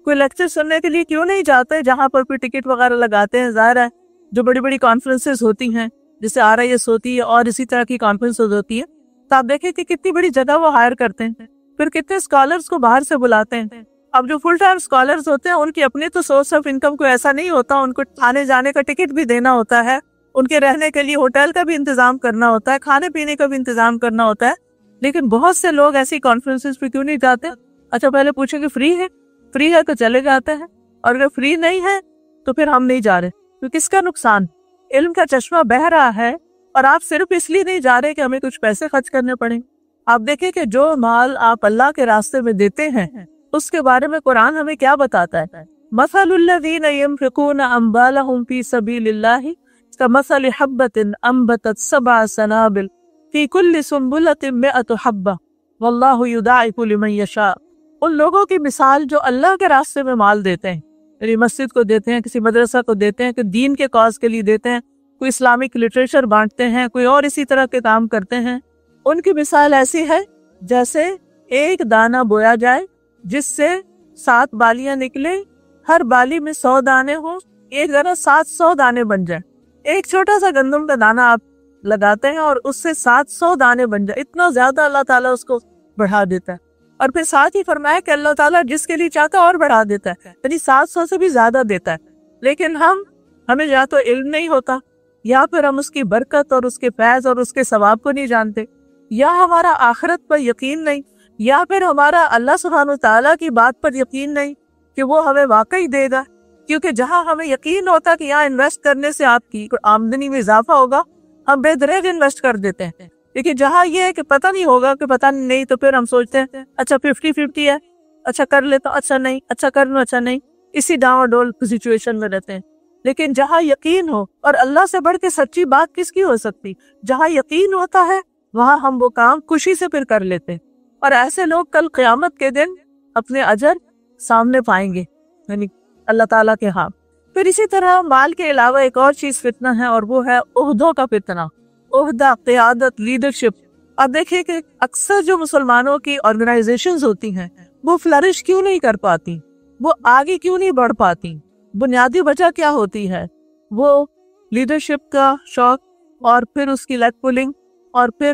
کوئی لیکچر سننے کے لیے کیوں نہیں جاتے جہاں پر کوئی ٹکٹ وغیرہ لگاتے ہیں؟ ظاہر ہے جو بڑی بڑی کانفرنسز ہوتی ہیں، جیسے RIS ہوتی ہے اور اسی طرح کی کانفرنسز ہوتی ہے، تو آپ دیکھیں کہ کتنی بڑی جگہ وہ ہائر کرتے ہیں، پھر کتنے اسکالرس کو باہر سے بلاتے ہیں۔ اب جو فل ٹائم اسکالرس ہوتے ہیں ان کی اپنی تو سورس آف انکم کوئی ایسا نہیں ہوتا، ان کو آنے جانے کا ٹکٹ بھی دینا ہوتا ہے، ان کے رہنے کے لیے ہوٹل کا بھی انتظام کرنا ہوتا ہے، کھانے پینے کا بھی انتظام کرنا ہوتا ہے، لیکن بہت سے لوگ ایسی کانفرنسز پہ کیوں نہیں جاتے؟ اچھا پہلے پوچھیں کہ فری ہے تو چلے جاتے ہیں، اور اگر فری نہیں ہے تو پھر ہم نہیں جا رہے، تو کس کا نقصان؟ علم کا چشمہ بہہ رہا ہے اور آپ صرف اس لیے نہیں جا رہے کہ ہمیں کچھ پیسے خرچ کرنے پڑیں۔ آپ دیکھیں کہ جو مال آپ اللہ کے راستے میں دیتے ہیں اس کے بارے میں قرآن ہمیں کیا بتاتا ہے؟ مثل الذین ينفقون اموالهم فی سبیل اللہ کمثل حبۃ انبتت 7 سنابل فی کل سنبلۃ 100 حبۃ واللہ یضاعف لمن یشاء۔ ان لوگوں کی مثال جو اللہ کے راستے میں مال دیتے ہیں، یعنی مسجد کو دیتے ہیں، کسی مدرسہ کو دیتے ہیں، کہ دین کے کاز کے لیے دیتے ہیں، کوئی اسلامک لٹریچر بانٹتے ہیں، کوئی اور اسی طرح کے کام کرتے ہیں، ان کی مثال ایسی ہے جیسے ایک دانہ بویا جائے جس سے 7 بالیاں نکلے، ہر بالی میں 100 دانے ہوں، ایک دانہ 700 دانے بن جائیں۔ ایک چھوٹا سا گندم کا دانہ آپ لگاتے ہیں اور اس سے 700 دانے بن جائے، اتنا زیادہ اللہ تعالیٰ اس کو بڑھا دیتا ہے۔ اور پھر ساتھ ہی فرمایا کہ اللہ تعالیٰ جس کے لیے چاہتا اور بڑھا دیتا ہے، یعنی 700 سے بھی زیادہ دیتا ہے۔ لیکن ہمیں یا تو علم نہیں ہوتا، یا پھر ہم اس کی برکت اور اس کے فیض اور اس کے ثواب کو نہیں جانتے، یا ہمارا آخرت پر یقین نہیں، یا پھر ہمارا اللہ سبحانہ وتعالیٰ کی بات پر یقین نہیں کہ وہ ہمیں واقعی دے گا۔ کیونکہ جہاں ہمیں یقین ہوتا کہ یہاں انویسٹ کرنے سے آپ کی آمدنی میں اضافہ ہوگا، ہم بے دریغ انویسٹ کر دیتے ہیں۔ لیکن جہاں یہ ہے کہ پتہ نہیں ہوگا، کہ پتہ نہیں، تو پھر ہم سوچتے ہیں اچھا 50-50 ہے، اچھا کر لیتا ہوں، اچھا نہیں، اچھا کر لوں، اچھا نہیں، اسی ڈاؤن ڈول سچویشن میں رہتے ہیں۔ لیکن جہاں یقین ہو، اور اللہ سے بڑھ کے سچی بات کس کی ہو سکتی، جہاں یقین ہوتا ہے وہاں ہم وہ کام خوشی سے پھر کر لیتے ہیں، اور ایسے لوگ کل قیامت کے دن اپنے اجر سامنے پائیں گے، یعنی اللہ تعالیٰ کے ہاں۔ پھر اسی طرح مال کے علاوہ ایک اور چیز فتنہ ہے، اور وہ ہے عہدوں کا فتنہ، عہدہ، قیادت، لیڈرشپ۔ اب دیکھیں کہ اکثر جو مسلمانوں کی آرگنائزیشنز ہوتی ہیں وہ فلرش کیوں نہیں کر پاتی، وہ آگے کیوں نہیں بڑھ پاتی؟ بنیادی وجہ کیا ہوتی ہے؟ وہ لیڈرشپ کا شوق، اور پھر اس کی لیگ پولنگ، اور پھر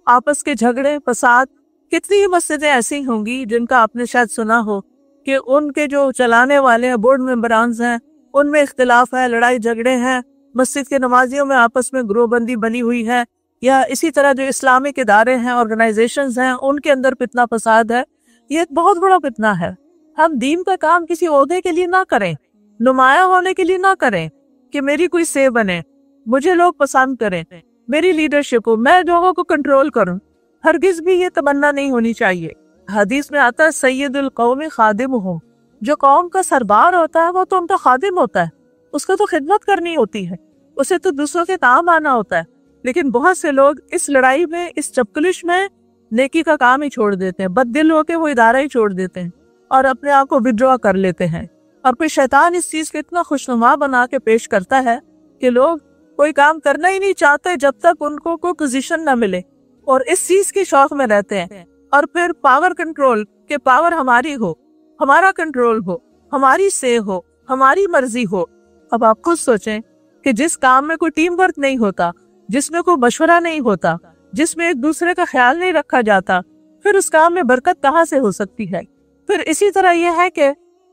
آپس کے جھگڑے، فساد۔ کتنی ہی مسجدیں ایسی ہوں گی جن کا آپ نے شاید سنا ہو کہ ان کے جو چلانے والے ہیں، بورڈ ممبرانز ہیں، ان میں اختلاف ہے، لڑائی جھگڑے ہیں، مسجد کے نمازیوں میں آپس میں گروہ بندی بنی ہوئی ہے، یا اسی طرح جو اسلامک ادارے ہیں، آرگنائزیشنز ہیں، ان کے اندر فتنہ فساد ہے۔ یہ ایک بہت بڑا فتنہ ہے۔ ہم دین کا کام کسی عہدے کے لیے نہ کریں، نمایاں ہونے کے لیے نہ کریں کہ میری کوئی سے بنے، مجھے لوگ پسند کریں۔ میری لیڈرشپ ہو, میں لوگوں کو کنٹرول کروں. ہرگز بھی یہ تمنا نہیں ہونی چاہیے. حدیث میں آتا ہے سید القوم خادم ہو, جو قوم کا سردار ہوتا ہے وہ تو ان کا خادم ہوتا ہے, اس کو تو خدمت کرنی ہوتی ہے, اسے تو دوسروں کے کام آنا ہوتا ہے. لیکن بہت سے لوگ اس لڑائی میں, اس چپکلش میں نیکی کا کام ہی چھوڑ دیتے ہیں, بد دل ہو کے وہ ادارہ ہی چھوڑ دیتے ہیں اور اپنے آپ کو وڈرا کر لیتے ہیں. اور پھر شیطان اس چیز کو اتنا خوشنما بنا کے پیش کرتا ہے کہ لوگ کوئی کام کرنا ہی نہیں چاہتے جب تک ان کو کوئی پوزیشن نہ ملے, اور اس چیز کے شوق میں رہتے ہیں. اور پھر پاور کنٹرول, کہ پاور ہماری ہو, ہمارا کنٹرول ہو, ہماری سے ہو, ہماری مرضی ہو. اب آپ خود سوچیں کہ جس کام میں کوئی ٹیم ورک نہیں ہوتا, جس میں کوئی مشورہ نہیں ہوتا, جس میں ایک دوسرے کا خیال نہیں رکھا جاتا, پھر اس کام میں برکت کہاں سے ہو سکتی ہے؟ پھر اسی طرح یہ ہے کہ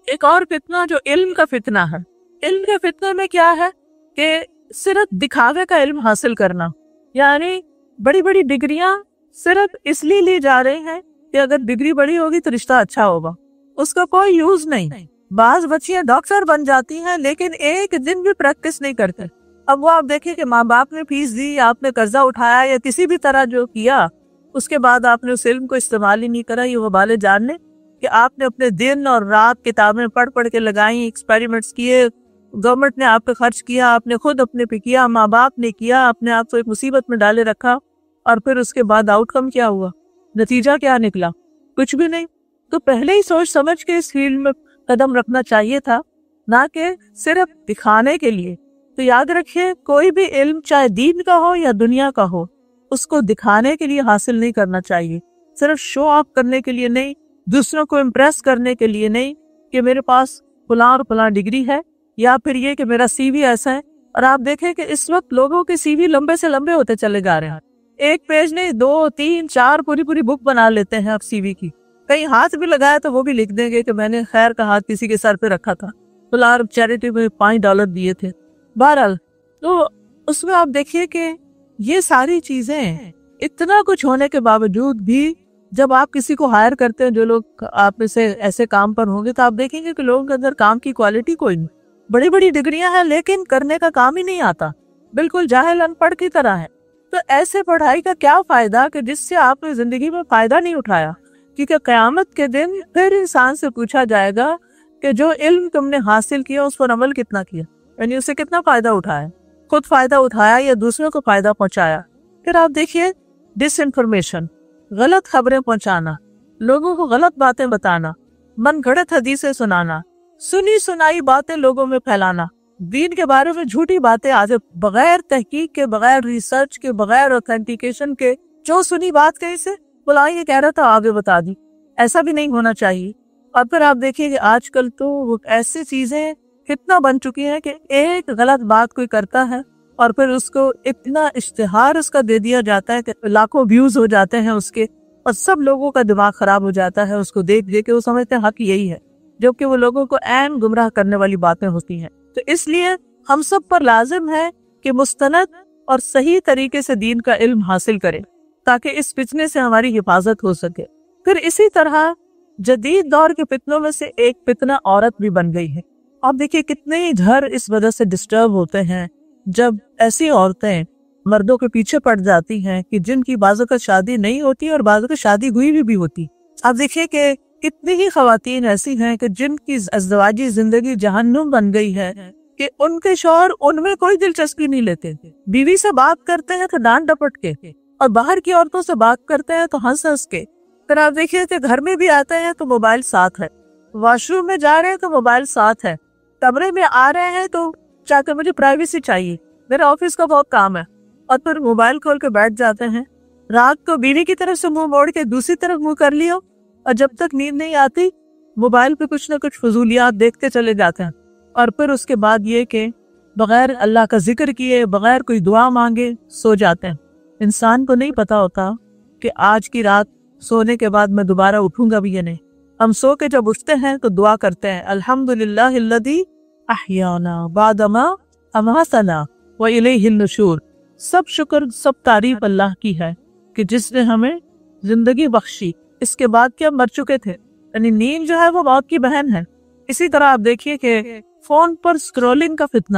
ایک اور فتنہ جو علم کا فتنہ ہے. علم کے فتنہ میں کیا ہے کہ صرف دکھاوے کا علم حاصل کرنا, یعنی بڑی بڑی ڈگریاں صرف اس لیے لی جا رہی ہیں کہ اگر ڈگری بڑی ہوگی تو رشتہ اچھا ہوگا, اس کا کوئی یوز نہیں. بعض بچیاں ڈاکٹر بن جاتی ہیں لیکن ایک دن بھی پریکٹس نہیں کرتے. اب وہ آپ دیکھیں کہ ماں باپ نے فیس دی, آپ نے قرضہ اٹھایا یا کسی بھی طرح جو کیا, اس کے بعد آپ نے اس علم کو استعمال ہی نہیں کرا. یہ وبال جان لیں کہ آپ نے اپنے دن اور رات کتابیں پڑھ پڑھ کے لگائیں, ایکسپیریمنٹس کیے, گورنمنٹ نے آپ پہ خرچ کیا, آپ نے خود اپنے پہ کیا, ماں باپ نے کیا, اپنے آپ کو ایک مصیبت میں ڈالے رکھا, اور پھر اس کے بعد آؤٹ کم کیا ہوا, نتیجہ کیا نکلا؟ کچھ بھی نہیں. تو پہلے ہی سوچ سمجھ کے اس فیلڈ میں قدم رکھنا چاہیے تھا, نہ کہ صرف دکھانے کے لیے. تو یاد رکھیے, کوئی بھی علم چاہے دین کا ہو یا دنیا کا ہو, اس کو دکھانے کے لیے حاصل نہیں کرنا چاہیے, صرف شو آف کرنے کے لیے نہیں, دوسروں کو امپریس کرنے کے لیے نہیں کہ میرے پاس فلاں اور فلاں ڈگری ہے, یا پھر یہ کہ میرا سی وی ایسا ہے. اور آپ دیکھیں کہ اس وقت لوگوں کے سی وی لمبے سے لمبے ہوتے چلے جا رہے ہیں, ایک پیج نہیں 2 3 4 پوری بک بنا لیتے ہیں آپ سی وی کی. کہیں ہاتھ بھی لگایا تو وہ بھی لکھ دیں گے کہ میں نے خیر کا ہاتھ کسی کے سر پہ رکھا تھا, فلاں چیریٹی میں $5 دیے تھے. بہرحال تو اس میں آپ دیکھیے کہ یہ ساری چیزیں اتنا کچھ ہونے کے باوجود بھی جب آپ کسی کو ہائر کرتے ہیں, جو لوگ آپ میں سے ایسے کام پر ہوں گے, تو آپ دیکھیں گے کہ لوگوں کے اندر کام کی کوالٹی کوئی نہیں. بڑی بڑی ڈگریاں ہیں لیکن کرنے کا کام ہی نہیں آتا, بالکل جاہل ان پڑھ کی طرح ہے. تو ایسے پڑھائی کا کیا فائدہ کہ جس سے آپ نے زندگی میں فائدہ نہیں اٹھایا, کیونکہ قیامت کے دن پھر انسان سے پوچھا جائے گا کہ جو علم تم نے حاصل کیا اس پر عمل کتنا کیا, یعنی اسے کتنا فائدہ اٹھایا, خود فائدہ اٹھایا یا دوسروں کو فائدہ پہنچایا. پھر آپ دیکھیے ڈس انفارمیشن, غلط خبریں پہنچانا, لوگوں کو غلط باتیں بتانا, من گھڑت حدیثیں سنانا, سنی سنائی باتیں لوگوں میں پھیلانا, دین کے بارے میں جھوٹی باتیں آج بغیر تحقیق کے, بغیر ریسرچ کے, بغیر اوتھینٹیکیشن کے, جو سنی بات کہیں سے بلا یہ کہہ رہا تھا آگے بتا دی. ایسا بھی نہیں ہونا چاہیے. اور پھر آپ دیکھیے کہ آج کل تو وہ ایسی چیزیں کتنا بن چکی ہیں کہ ایک غلط بات کوئی کرتا ہے اور پھر اس کو اتنا اشتہار اس کا دے دیا جاتا ہے کہ لاکھوں ویوز ہو جاتے ہیں اس کے, اور سب لوگوں کا دماغ خراب ہو جاتا ہے اس کو دیکھ کے, وہ سمجھتے ہیں حق یہی ہے, جبکہ وہ لوگوں کو عین گمراہ کرنے والی باتیں ہوتی ہیں. تو اس لیے ہم سب پر لازم ہے کہ مستند اور صحیح طریقے سے دین کا علم حاصل کریں تاکہ اس فتنے سے ہماری حفاظت ہو سکے. پھر اسی طرح جدید دور کے فتنوں میں سے ایک فتنہ عورت بھی بن گئی ہے. آپ دیکھیے کتنے ہی گھر اس وجہ سے ڈسٹرب ہوتے ہیں جب ایسی عورتیں مردوں کے پیچھے پڑ جاتی ہیں کہ جن کی بعض اوقات شادی نہیں ہوتی اور بعض اوقات شادی ہوئی بھی ہوتی. آپ دیکھیے کہ کتنی ہی خواتین ایسی ہیں کہ جن کی ازدواجی زندگی جہنم بن گئی ہے کہ ان کے شوہر ان میں کوئی دلچسپی نہیں لیتے. بیوی سے بات کرتے ہیں تو ڈانٹ ڈپٹ کے, اور باہر کی عورتوں سے بات کرتے ہیں تو ہنس ہنس کے. پھر آپ دیکھیے کہ گھر میں بھی آتے ہیں تو موبائل ساتھ ہے, واش روم میں جا رہے ہیں تو موبائل ساتھ ہے, کمرے میں آ رہے ہیں تو چاہ کر مجھے پرائیویسی چاہیے, میرا آفس کا بہت کام ہے, اور پھر موبائل کھول کے بیٹھ جاتے ہیں. رات کو بیوی کی طرف سے منہ موڑ کے دوسری طرف منہ کر لیا, اور جب تک نیند نہیں آتی موبائل پہ کچھ نہ کچھ فضولیات دیکھتے چلے جاتے ہیں. اور پھر اس کے بعد یہ کہ بغیر اللہ کا ذکر کیے, بغیر کوئی دعا مانگے سو جاتے ہیں. انسان کو نہیں پتا ہوتا کہ آج کی رات سونے کے بعد میں دوبارہ اٹھوں گا بھی یا نہیں. ہم سو کے جب اٹھتے ہیں تو دعا کرتے ہیں, الحمدللہ الذی احیانا بعد ما اماتنا والیہ النشور. سب شکر سب تعریف اللہ کی ہے کہ جس نے ہمیں زندگی بخشی, اس کے بعد کہ ہم مر چکے تھے. یعنی نیند جو ہے وہ موت کی بہن ہے. اسی طرح آپ دیکھیے کہ فون پر سکرولنگ کا فتنہ,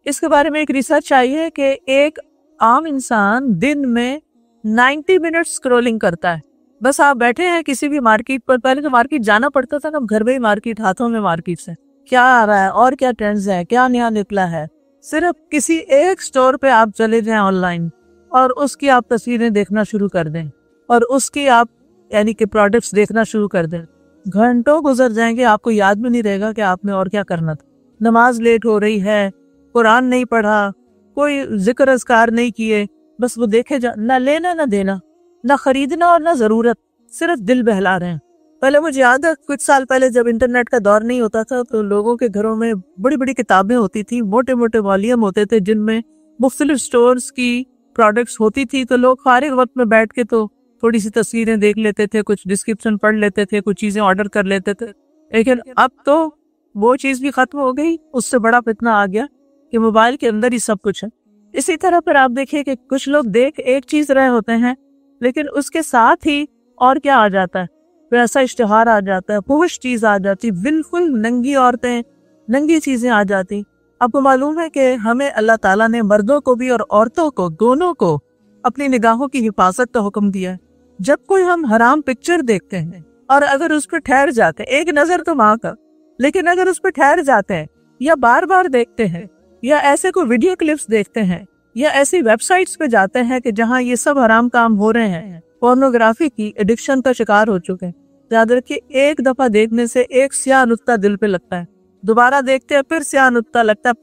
اس کے بارے میں ایک ریسرچ آئی ہے کہ ایک عام انسان دن میں 90 منٹ اسکرولنگ کرتا ہے. بس آپ بیٹھے ہیں کسی بھی مارکیٹ پر, پہلے تو مارکیٹ جانا پڑتا تھا, اب گھر میں ہی مارکیٹ, ہاتھوں میں مارکیٹ سے کیا آ رہا ہے اور کیا ٹرینڈز ہے, کیا نیا نکلا ہے. صرف کسی ایک سٹور پہ آپ چلے جائیں آن لائن اور اس کی آپ تصویریں دیکھنا شروع کر دیں اور اس کی آپ یعنی کہ پروڈکٹس دیکھنا شروع کر دیں, گھنٹوں گزر جائیں گے, آپ کو یاد بھی نہیں رہے گا کہ آپ نے اور کیا کرنا تھا. نماز لیٹ ہو رہی ہے, قرآن نہیں پڑھا, کوئی ذکر اذکار نہیں کیے, بس وہ دیکھے جا, نہ لینا نہ دینا, نہ خریدنا اور نہ ضرورت, صرف دل بہلا رہے ہیں. پہلے مجھے یاد ہے کچھ سال پہلے جب انٹرنیٹ کا دور نہیں ہوتا تھا تو لوگوں کے گھروں میں بڑی بڑی کتابیں ہوتی تھی, موٹے موٹے والیوم ہوتے تھے جن میں مختلف سٹورز کی پروڈکٹس ہوتی تھی. تو لوگ فارغ وقت میں بیٹھ کے تو تھوڑی سی تصویریں دیکھ لیتے تھے, کچھ ڈسکرپشن پڑھ لیتے تھے, کچھ چیزیں آرڈر کر لیتے تھے. لیکن اب تو وہ چیز بھی ختم ہو گئی, اس سے بڑا فتنہ آ گیا کہ موبائل کے اندر ہی سب کچھ ہے. اسی طرح پھر آپ دیکھیے کہ کچھ لوگ دیکھ ایک چیز رہے ہوتے ہیں لیکن اس کے ساتھ ہی اور کیا آ جاتا ہے, ویسا اشتہار آ جاتا ہے, فحش چیز آ جاتی, بالکل ننگی عورتیں, ننگی چیزیں آ جاتی. آپ کو معلوم ہے کہ ہمیں اللہ تعالیٰ نے مردوں کو بھی اور عورتوں کو دونوں کو اپنی نگاہوں کی حفاظت کا حکم دیا ہے. جب کوئی ہم حرام پکچر دیکھتے ہیں اور اگر اس پہ ٹھہر جاتے ہیں, ایک نظر تو ماں کا, لیکن اگر اس پہ ٹھہر جاتے ہیں یا بار بار دیکھتے ہیں یا ایسے کوئی ویڈیو کلپس دیکھتے ہیں یا ایسی ویب سائٹس پہ جاتے ہیں کہ جہاں یہ سب حرام کام ہو رہے ہیں, پورنوگرافی کی ایڈکشن کا شکار ہو چکے ہیں, یاد رکھیے ایک دفعہ دیکھنے سے ایک سیاہ نقطہ دل پہ لگتا ہے, دوبارہ دیکھتے ہیں پھر سیاہ نقطہ لگتا ہے,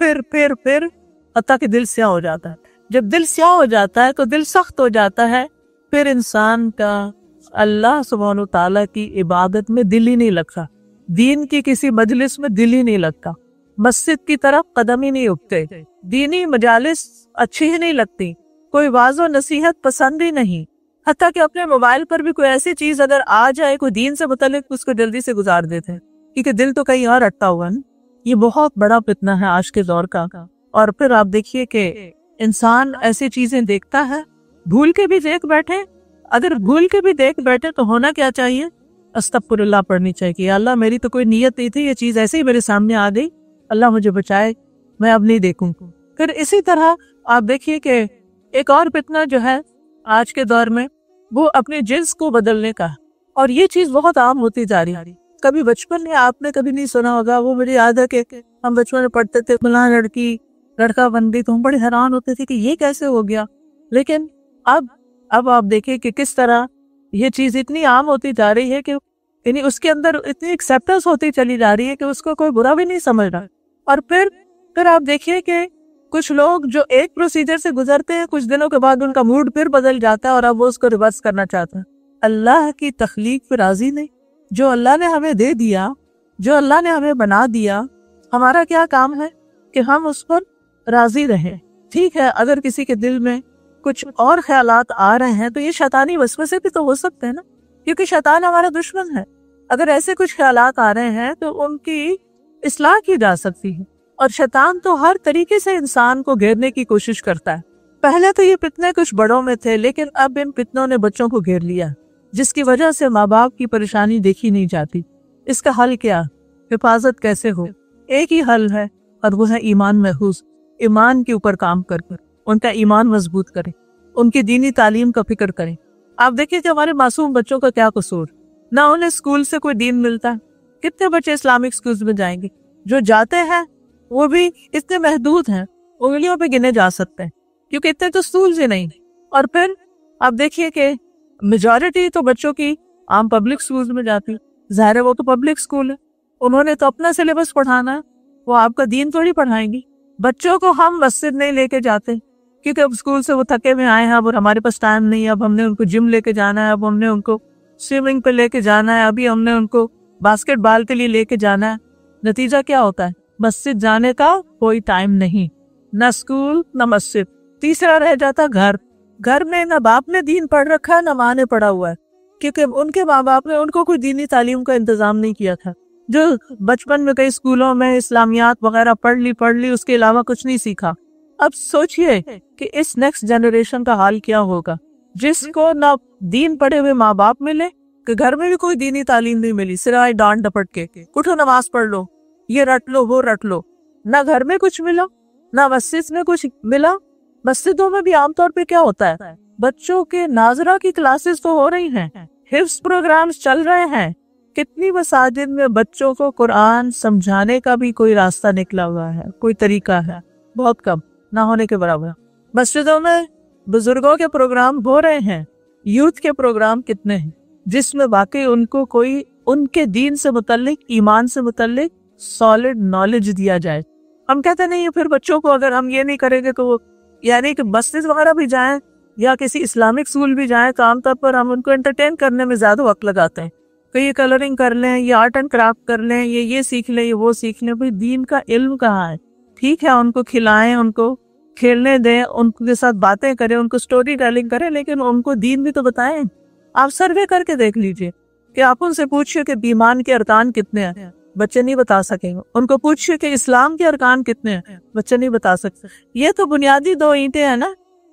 پھر حتیٰ کہ دل سیاہ ہو جاتا ہے. جب دل سیاہ ہو جاتا ہے تو دل سخت ہو جاتا ہے, پھر انسان کا اللہ سبحانہ و تعالیٰ کی عبادت میں دل ہی نہیں لگتا, دین کی کسی مجلس میں دل ہی نہیں لگتا, مسجد کی طرف قدم ہی نہیں اٹھتے, دینی مجالس اچھی ہی نہیں لگتی, کوئی واعظ و نصیحت پسند ہی نہیں, حتیٰ کہ اپنے موبائل پر بھی کوئی ایسی چیز اگر آ جائے کوئی دین سے متعلق اس کو جلدی سے گزار دیتے ہیں کیونکہ دل تو کہیں اور اٹکا ہوا ہے. یہ بہت بڑا فتنہ ہے آج کے دور کا. اور پھر آپ دیکھیے کہ انسان ایسی چیزیں دیکھتا ہے, بھول کے بھی دیکھ بیٹھے, اگر بھول کے بھی دیکھ بیٹھے تو ہونا کیا چاہیے, استغفر اللہ پڑھنی چاہیے, اللہ میری تو کوئی نیت نہیں تھی, یہ چیز ایسے ہی میرے سامنے آ گئی, اللہ مجھے بچائے, میں اب نہیں دیکھوں. پھر اسی طرح آپ دیکھیے کہ ایک اور فتنہ جو ہے آج کے دور میں وہ اپنے جنس کو بدلنے کا, اور یہ چیز بہت عام ہوتی جا رہی ہے. کبھی بچپن میں آپ نے کبھی نہیں سنا ہوگا, وہ مجھے یاد ہے کہ ہم بچپن میں پڑھتے تھے فلاں لڑکی لڑکا بن گئی تو ہم بڑے حیران ہوتے تھے کہ یہ کیسے ہو گیا. لیکن اب آپ دیکھیں کہ کس طرح یہ چیز اتنی عام ہوتی جا رہی ہے کہ یعنی اس کے اندر اتنی ایکسیپٹنس ہوتی چلی جا رہی ہے کہ اس کو کوئی برا بھی نہیں سمجھ رہا. اور پھر آپ دیکھیے کہ کچھ لوگ جو ایک پروسیجر سے گزرتے ہیں کچھ دنوں کے بعد ان کا موڈ پھر بدل جاتا ہے اور اب وہ اس کو ریورس کرنا چاہتا ہے. اللہ کی تخلیق پہ راضی نہیں, جو اللہ نے ہمیں دے دیا, جو اللہ نے ہمیں بنا دیا, ہمارا کیا کام ہے کہ ہم اس پر راضی رہیں. ٹھیک ہے اگر کسی کے دل میں کچھ اور خیالات آ رہے ہیں تو یہ شیطانی وسوسے بھی تو ہو سکتے ہیں نا, کیونکہ شیطان ہمارا دشمن ہے. اگر ایسے کچھ خیالات آ رہے ہیں تو ان کی اصلاح کی جا سکتی ہے, اور شیطان تو ہر طریقے سے انسان کو گھیرنے کی کوشش کرتا ہے. پہلے تو یہ فتنے کچھ بڑوں میں تھے لیکن اب ان فتنوں نے بچوں کو گھیر لیا, جس کی وجہ سے ماں باپ کی پریشانی دیکھی نہیں جاتی. اس کا حل کیا, حفاظت کیسے ہو؟ ایک ہی حل ہے اور وہ ہے ایمان محفوظ. ایمان کے اوپر کام کر ان کا ایمان مضبوط کریں, ان کی دینی تعلیم کا فکر کریں. آپ دیکھیں کہ ہمارے معصوم بچوں کا کیا قصور, نہ انہیں اسکول سے کوئی دین ملتا ہے. کتنے بچے اسلامک اسکولز میں جائیں گے, جو جاتے ہیں وہ بھی اتنے محدود ہیں, انگلیوں پہ گنے جا سکتے ہیں کیونکہ اتنے تو اسکولز ہی نہیں. اور پھر آپ دیکھیے کہ میجورٹی تو بچوں کی عام پبلک اسکولز میں جاتی, ظاہر ہے وہ تو پبلک اسکول ہے, انہوں نے تو اپنا سلیبس پڑھانا ہے, وہ آپ کا دین تھوڑی پڑھائیں گی. بچوں کو ہم مسجد نہیں لے کے جاتے کیونکہ اب اسکول سے وہ تھکے میں آئے ہیں, اب ہمارے پاس ٹائم نہیں ہے, اب ہم نے ان کو جم لے کے جانا ہے, اب ہم نے ان کو سوئمنگ پہ لے کے جانا ہے, ابھی ہم نے ان کو باسکٹ بال کے لیے لے کے جانا ہے. نتیجہ کیا ہوتا ہے, مسجد جانے کا کوئی ٹائم نہیں, نہ اسکول نہ مسجد. تیسرا رہ جاتا گھر میں نہ باپ نے دین پڑھ رکھا ہے نہ ماں نے پڑھا ہوا ہے, کیونکہ ان کے ماں باپ نے ان کو کوئی دینی تعلیم کا انتظام نہیں کیا تھا. جو بچپن میں کئی اسکولوں میں اسلامیات وغیرہ پڑھ لی, اس کے علاوہ کچھ نہیں سیکھا. اب سوچئے کہ اس نیکسٹ جنریشن کا حال کیا ہوگا, جس کو نہ دین پڑھے ہوئے ماں باپ ملے, کہ گھر میں بھی کوئی دینی تعلیم نہیں ملی, سوائے ڈانٹ ڈپٹ کے اٹھو نماز پڑھ لو, یہ رٹ لو وہ رٹ لو. نہ گھر میں کچھ ملا, نہ مسجد میں کچھ ملا, مسجدوں میں بھی عام طور پہ کیا ہوتا ہے، بچوں کے ناظرہ کی کلاسز تو ہو رہی ہیں، حفظ پروگرامز چل رہے ہیں، کتنی مساجد میں بچوں کو قرآن سمجھانے کا بھی کوئی راستہ نکلا ہوا ہے، کوئی طریقہ ہے، بہت کم، نہ ہونے کے برابر۔ مسجدوں میں بزرگوں کے پروگرام ہو رہے ہیں، یوتھ کے پروگرام کتنے ہیں جس میں واقعی ان کو کوئی ان کے دین سے متعلق، ایمان سے متعلق سالڈ نالج دیا جائے۔ ہم کہتے نہیں پھر بچوں کو اگر ہم یہ نہیں کریں گے تو یعنی کہ مسجد وغیرہ بھی جائیں یا کسی اسلامک اسکول بھی جائیں تو عام طور پر ہم ان کو انٹرٹین کرنے میں زیادہ وقت لگاتے ہیں کہ یہ کلرنگ کر لیں، یہ آرٹ اینڈ کرافٹ کر لیں، یہ سیکھ لیں، یہ وہ سیکھ لیں۔ بھئی دین کا علم کہاں ہے؟ ٹھیک ہے ان کو کھلائیں، ان کو کھیلنے دیں، ان کے ساتھ باتیں کریں، ان کو سٹوری ٹیلنگ کریں، لیکن ان کو دین بھی تو بتائیں۔ آپ سروے کر کے دیکھ لیجئے کہ آپ ان سے پوچھئے کہ ایمان کے ارکان کتنے ہیں، بچے نہیں بتا سکیں گے۔ ان کو پوچھئے کہ اسلام کے ارکان کتنے ہیں، بچے نہیں بتا سکتے۔ یہ تو بنیادی 2 اینٹیں ہیں نا۔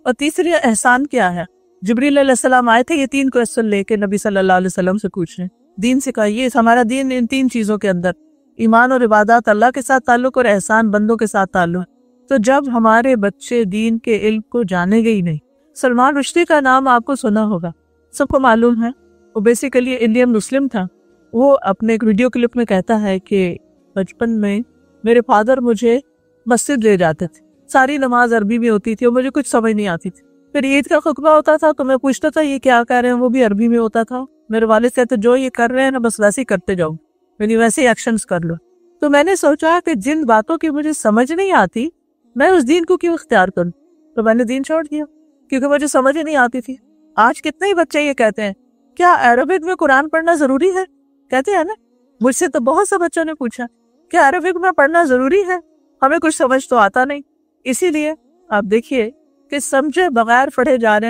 اور تیسری احسان کیا ہے؟ جبریل علیہ السلام آئے تھے یہ 3 کوسچن لے کے نبی صلی اللہ علیہ وسلم سے پوچھ رہے ہیں، دین سکھائیے۔ ہمارا دین ان 3 چیزوں کے اندر، ایمان اور عبادات، اللہ کے ساتھ تعلق، اور احسان بندوں کے ساتھ تعلق۔ تو جب ہمارے بچے دین کے علم کو جانے گے ہی نہیں، سلمان رشدی کا نام آپ کو سنا ہوگا، سب کو معلوم ہے، وہ بیسیکلی انڈین مسلم تھا۔ وہ اپنے ایک ویڈیو کلپ میں کہتا ہے کہ بچپن میں میرے فادر مجھے مسجد لے جاتے تھے، ساری نماز عربی میں ہوتی تھی اور مجھے کچھ سمجھ نہیں آتی تھی۔ پھر عید کا خطبہ ہوتا تھا تو میں پوچھتا تھا یہ کیا کہہ رہے ہیں، وہ بھی عربی میں ہوتا تھا۔ میرے والد کہتے جو یہ کر رہے ہیں نا بس ویسے ہی کرتے جاؤ، یعنی ویسے ہی ایکشنز کر لو۔ تو میں نے سوچا کہ جن باتوں کی مجھے سمجھ نہیں آتی میں اس دین کو کیوں اختیار کروں، تو میں نے دین چھوڑ دیا کیونکہ مجھے سمجھ ہی نہیں آتی تھی۔ آج کتنے ہی بچے یہ کہتے ہیں کیا عربک میں قرآن پڑھنا ضروری ہے؟ کہتے ہیں نا، مجھ سے تو بہت سے بچوں نے پوچھا کیا عربک میں پڑھنا ضروری ہے، ہمیں کچھ سمجھ تو آتا نہیں۔ اسی لیے آپ دیکھیے کہ سمجھے بغیر پڑھے جا رہے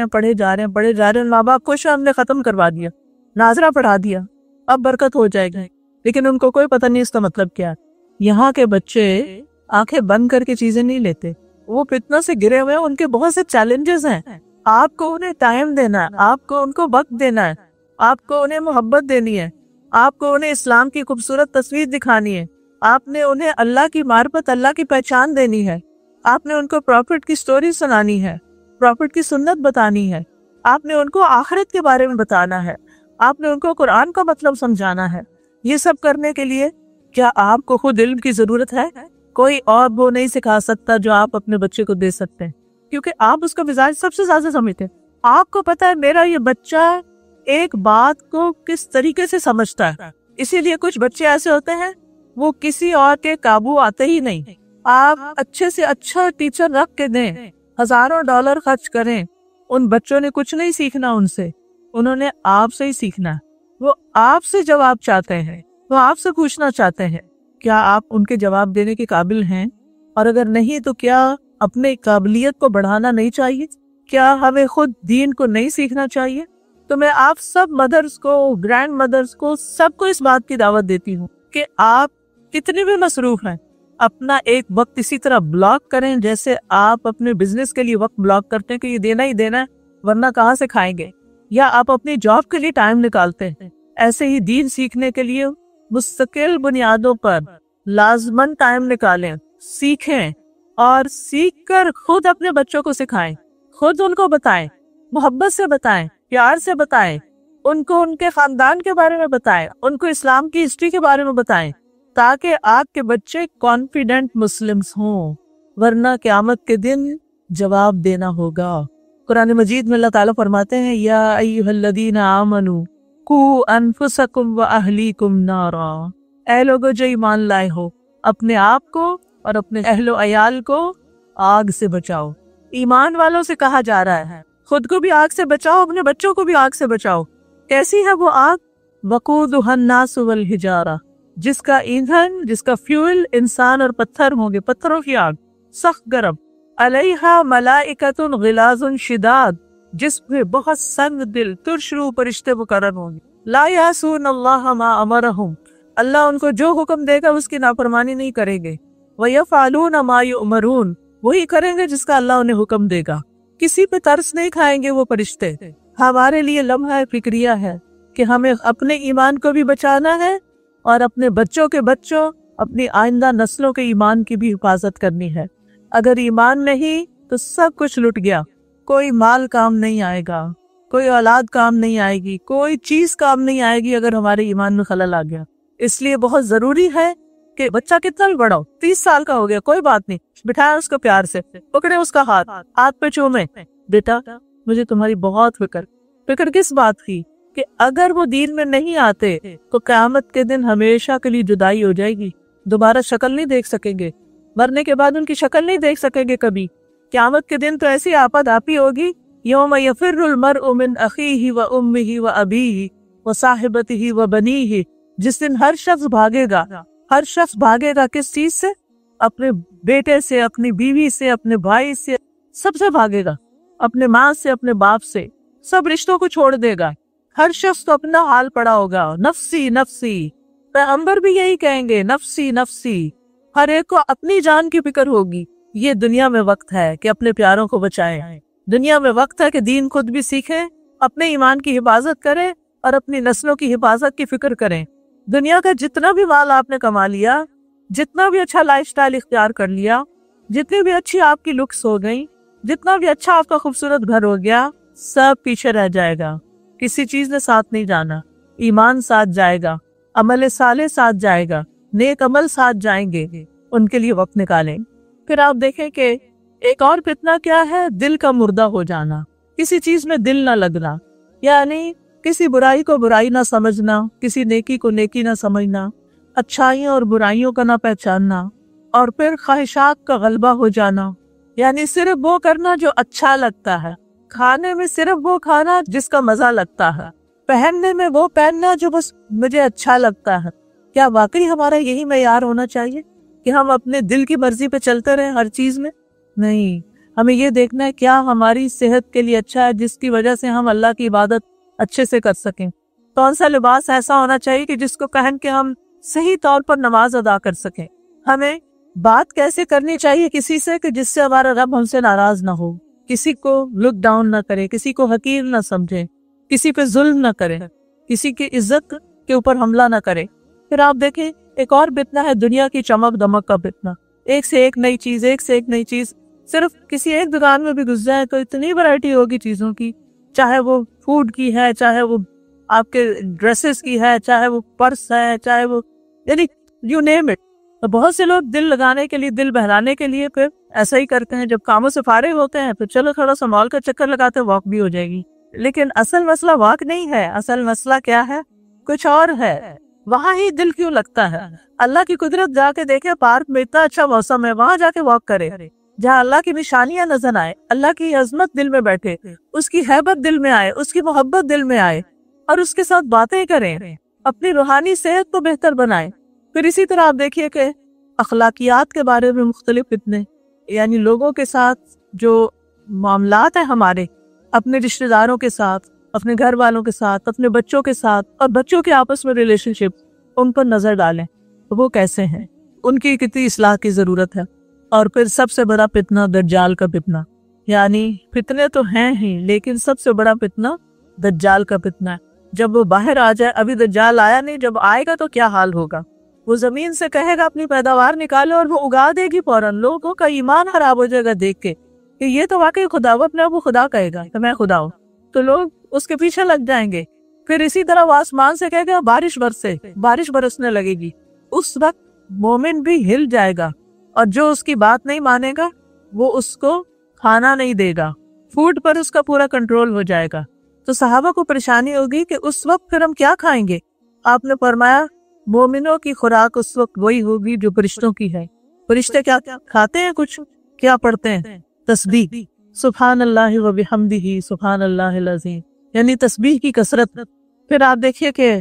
ہیں، ماں باپ خوش ہم نے ختم کروا دیا، ناظرہ پڑھا دیا، اب برکت ہو جائے گی، لیکن ان کو کوئی پتہ نہیں اس کا مطلب کیا ہے۔ یہاں کے بچے آنکھیں بند کر کے چیزیں نہیں لیتے، وہ فتنہ سے گرے ہوئے ہیں، ان کے بہت سے چیلنجز ہیں۔ آپ کو انہیں ٹائم دینا ہے، آپ کو ان کو وقت دینا ہے، آپ کو انہیں محبت دینی ہے، آپ کو انہیں اسلام کی خوبصورت تصویر دکھانی ہے، آپ نے انہیں اللہ کی معرفت، اللہ کی پہچان دینی ہے، آپ نے ان کو پروفٹ کی سٹوری سنانی ہے، پروفٹ کی سنت بتانی ہے، آپ نے ان کو آخرت کے بارے میں بتانا ہے، آپ نے ان کو قرآن کا مطلب سمجھانا ہے۔ یہ سب کرنے کے لیے کیا آپ کو خود علم کی ضرورت ہے؟ کوئی اور وہ نہیں سکھا سکتا جو آپ اپنے بچے کو دے سکتے ہیں، کیونکہ آپ اس کا مزاج سب سے زیادہ سمجھتے ہیں۔ آپ کو پتا ہے میرا یہ بچہ ایک بات کو کس طریقے سے سمجھتا ہے، اسی لیے کچھ بچے ایسے ہوتے ہیں وہ کسی اور کے قابو آتے ہی نہیں۔ آپ اچھے سے اچھا ٹیچر رکھ کے دیں، ہزاروں ڈالر خرچ کریں، ان بچوں نے کچھ نہیں سیکھنا ان سے، انہوں نے آپ سے ہی سیکھنا۔ وہ آپ سے جواب چاہتے ہیں، وہ آپ سے پوچھنا چاہتے ہیں کیا آپ ان کے جواب دینے کے قابل ہیں، اور اگر نہیں تو کیا اپنے قابلیت کو بڑھانا نہیں چاہیے؟ کیا ہمیں خود دین کو نہیں سیکھنا چاہیے؟ تو میں آپ سب مدرز کو، گرینڈ مدرز کو، سب کو اس بات کی دعوت دیتی ہوں کہ آپ کتنے بھی مصروف ہیں اپنا ایک وقت اسی طرح بلاک کریں جیسے آپ اپنے بزنس کے لیے وقت بلاک کرتے ہیں کہ یہ دینا ہی دینا ہے ورنہ کہاں سے کھائیں گے، یا آپ اپنی جاب کے لیے ٹائم نکالتے ہیں، ایسے ہی دین سیکھنے کے لیے مستقل بنیادوں پر لازماً ٹائم نکالیں، سیکھیں، اور سیکھ کر خود اپنے بچوں کو سکھائیں، خود ان کو بتائیں، محبت سے بتائیں، پیار سے بتائیں، ان کو ان کے خاندان کے بارے میں بتائیں، ان کو اسلام کی ہسٹری کے بارے میں بتائیں، تاکہ آپ کے بچے کانفیڈنٹ مسلمز ہوں، ورنہ قیامت کے دن جواب دینا ہوگا۔ قرآن مجید میں اللہ تعالیٰ فرماتے ہیں یا ایھا الذین آمنوا قوا انفسکم واہلیکم نارا، اے لوگو جو ایمان لائے ہو، اپنے آپ کو اور اپنے اہل و عیال کو آگ سے بچاؤ۔ ایمان والوں سے کہا جا رہا ہے خود کو بھی آگ سے بچاؤ، اپنے بچوں کو بھی آگ سے بچاؤ۔ کیسی ہے وہ آگ؟ وقودھا الناس والحجارہ، جس کا ایندھن، جس کا فیول انسان اور پتھر ہوں گے، پتھروں کی آگ سخت گرم، علیہا ملائکۃ غلاظ شداد، جس پہ بہت سنگ دل ترش روح فرشتے مقرر ہوں گے، لا یعصون اللہ ما امرہم، اللہ ان کو جو حکم دے گا اس کی نافرمانی نہیں کریں گے، ویفعلون ما یؤمرون، وہی کریں گے جس کا اللہ انہیں حکم دے گا۔ کسی پہ ترس نہیں کھائیں گے وہ فرشتے۔ ہمارے لیے لمحہ فکریہ ہے کہ ہمیں اپنے ایمان کو بھی بچانا ہے اور اپنے بچوں کے بچوں، اپنی آئندہ نسلوں کے ایمان کی بھی حفاظت کرنی ہے۔ اگر ایمان نہیں تو سب کچھ لٹ گیا. کوئی مال کام نہیں آئے گا, کوئی اولاد کام نہیں آئے گی, کوئی چیز کام نہیں آئے گی اگر ہمارے ایمان میں خلل آ گیا. اس لیے بہت ضروری ہے کہ بچہ کتنا بھی بڑا ہو, 30 سال کا ہو گیا, کوئی بات نہیں, بٹھائیں اس کو پیار سے, پکڑے اس کا ہاتھ پہ چومے, بیٹا مجھے تمہاری بہت فکر کس بات کی کہ اگر وہ دین میں نہیں آتے تو قیامت کے دن ہمیشہ کے لیے جدائی ہو جائے گی, دوبارہ شکل نہیں دیکھ سکیں گے, مرنے کے بعد ان کی شکل نہیں دیکھ سکیں گے کبھی. قیامت کے دن تو ایسی آپت آپی ہوگی, یوم یفر المرء من اخیہ و امہ و ابیہ و صاحبتہ و بنیہ, جس دن ہر شخص بھاگے گا. ہر شخص بھاگے گا کس چیز سے؟ اپنے بیٹے سے, اپنی بیوی سے, اپنے بھائی سے, سب سے بھاگے گا, اپنے ماں سے, اپنے باپ سے, سب رشتوں کو چھوڑ دے گا. ہر شخص تو اپنا حال پڑا ہوگا, نفسی نفسی. پیغمبر بھی یہی کہیں گے, نفسی نفسی. ہر ایک کو اپنی جان کی فکر ہوگی. یہ دنیا میں وقت ہے کہ اپنے پیاروں کو بچائیں, دنیا میں وقت ہے کہ دین خود بھی سیکھیں, اپنے ایمان کی حفاظت کریں اور اپنی نسلوں کی حفاظت کی فکر کریں. دنیا کا جتنا بھی مال آپ نے کما لیا, جتنا بھی اچھا لائف سٹائل اختیار کر لیا, جتنی بھی اچھی آپ کی لکس ہو گئی, جتنا بھی اچھا آپ کا خوبصورت گھر ہو گیا, سب پیچھے رہ جائے گا. کسی چیز نے ساتھ نہیں جانا. ایمان ساتھ جائے گا, عمل صالح ساتھ جائے گا, نیک عمل ساتھ جائیں گے, ان کے لیے وقت نکالیں. پھر آپ دیکھیں کہ ایک اور فتنہ کیا ہے, دل کا مردہ ہو جانا, کسی چیز میں دل نہ لگنا, یعنی کسی برائی کو برائی نہ سمجھنا, کسی نیکی کو نیکی نہ سمجھنا, اچھائیوں اور برائیوں کا نہ پہچاننا, اور پھر خواہشات کا غلبہ ہو جانا, یعنی صرف وہ کرنا جو اچھا لگتا ہے, کھانے میں صرف وہ کھانا جس کا مزہ لگتا ہے, پہننے میں وہ پہننا جو بس مجھے اچھا لگتا ہے. کیا واقعی ہمارا یہی معیار ہونا چاہیے کہ ہم اپنے دل کی مرضی پہ چلتے رہیں ہر چیز میں؟ نہیں, ہمیں یہ دیکھنا ہے کیا ہماری صحت کے لیے اچھا ہے, جس کی وجہ سے ہم اللہ کی عبادت اچھے سے کر سکیں. کون سا لباس ایسا ہونا چاہیے کہ جس کو پہن کے ہم صحیح طور پر نماز ادا کر سکیں. ہمیں بات کیسے کرنی چاہیے کسی سے کہ جس سے ہمارا رب ہم سے ناراض نہ ہو, کسی کو لک ڈاؤن نہ کرے, کسی کو حقیر نہ سمجھے, کسی پہ ظلم نہ کرے, کسی کی عزت کے اوپر حملہ نہ کرے. پھر آپ دیکھیں ایک اور فتنہ ہے دنیا کی چمک دمک کا فتنہ, ایک سے ایک نئی چیز, ایک سے ایک نئی چیز. صرف کسی ایک دکان میں بھی گھس جائے تو اتنی ورائٹی ہوگی چیزوں کی, چاہے وہ فوڈ کی ہے, چاہے وہ آپ کے ڈریسز کی ہے, چاہے وہ پرس ہے, چاہے وہ یعنی یو نیم اٹ. تو بہت سے لوگ دل لگانے کے لیے, دل بہلانے کے لیے پھر ایسا ہی کرتے ہیں. جب کاموں سے فارغ ہوتے ہیں تو چلو تھوڑا سا مال کا چکر لگاتے, واک بھی ہو جائے گی. لیکن اصل مسئلہ واک نہیں ہے, اصل مسئلہ کیا ہے, کچھ اور ہے. وہاں ہی دل کیوں لگتا ہے؟ اللہ کی قدرت جا کے دیکھے, پارک میں اتنا اچھا موسم ہے, وہاں جا کے واک کرے, جہاں اللہ کی نشانیاں نظر آئے, اللہ کی عظمت دل میں بیٹھے, اس کی ہیبت دل میں آئے, اس کی محبت دل میں آئے, اور اس کے ساتھ باتیں کریں, اپنی روحانی صحت کو بہتر بنائیں. پھر اسی طرح آپ دیکھیے کہ اخلاقیات کے بارے میں مختلف فتنے, یعنی لوگوں کے ساتھ جو معاملات ہیں ہمارے, اپنے رشتہ داروں کے ساتھ, اپنے گھر والوں کے ساتھ, اپنے بچوں کے ساتھ, اور بچوں کے آپس میں ریلیشن شپ, ان پر نظر ڈالیں وہ کیسے ہیں, ان کی کتنی اصلاح کی ضرورت ہے. اور پھر سب سے بڑا فتنہ دجال کا فتنہ, یعنی فتنے تو ہیں ہی لیکن سب سے بڑا فتنہ دجال کا فتنہ ہے. جب وہ باہر آ جائے, ابھی دجال آیا نہیں, جب آئے گا تو کیا حال ہوگا. وہ زمین سے کہے گا اپنی پیداوار نکالو, اور وہ اگا دے گی فوراً. لوگوں کا ایمان خراب ہو جائے گا دیکھ کے کہ یہ تو واقعی خدا, وہ اپنے آپ کو خدا کہے گا کہ میں خدا ہوں, تو لوگ اس کے پیچھے لگ جائیں گے. پھر اسی طرح وہ آسمان سے کہے گا بارش برسے, بارش برسنے لگے گی. اس وقت مومن بھی ہل جائے گا, اور جو اس کی بات نہیں مانے گا وہ اس کو کھانا نہیں دے گا, فوڈ پر اس کا پورا کنٹرول ہو جائے گا. تو صحابہ کو پریشانی ہوگی کہ اس وقت پھر ہم کیا کھائیں گے. آپ نے فرمایا مومنوں کی خوراک اس وقت وہی ہوگی جو فرشتوں کی ہے. فرشتے کیا کھاتے ہیں, کچھ کیا پڑھتے ہیں, تسبیح, سبحان اللہ و بحمدہ سبحان اللہ العظیم, یعنی تسبیح کی کثرت. پھر آپ دیکھیے کہ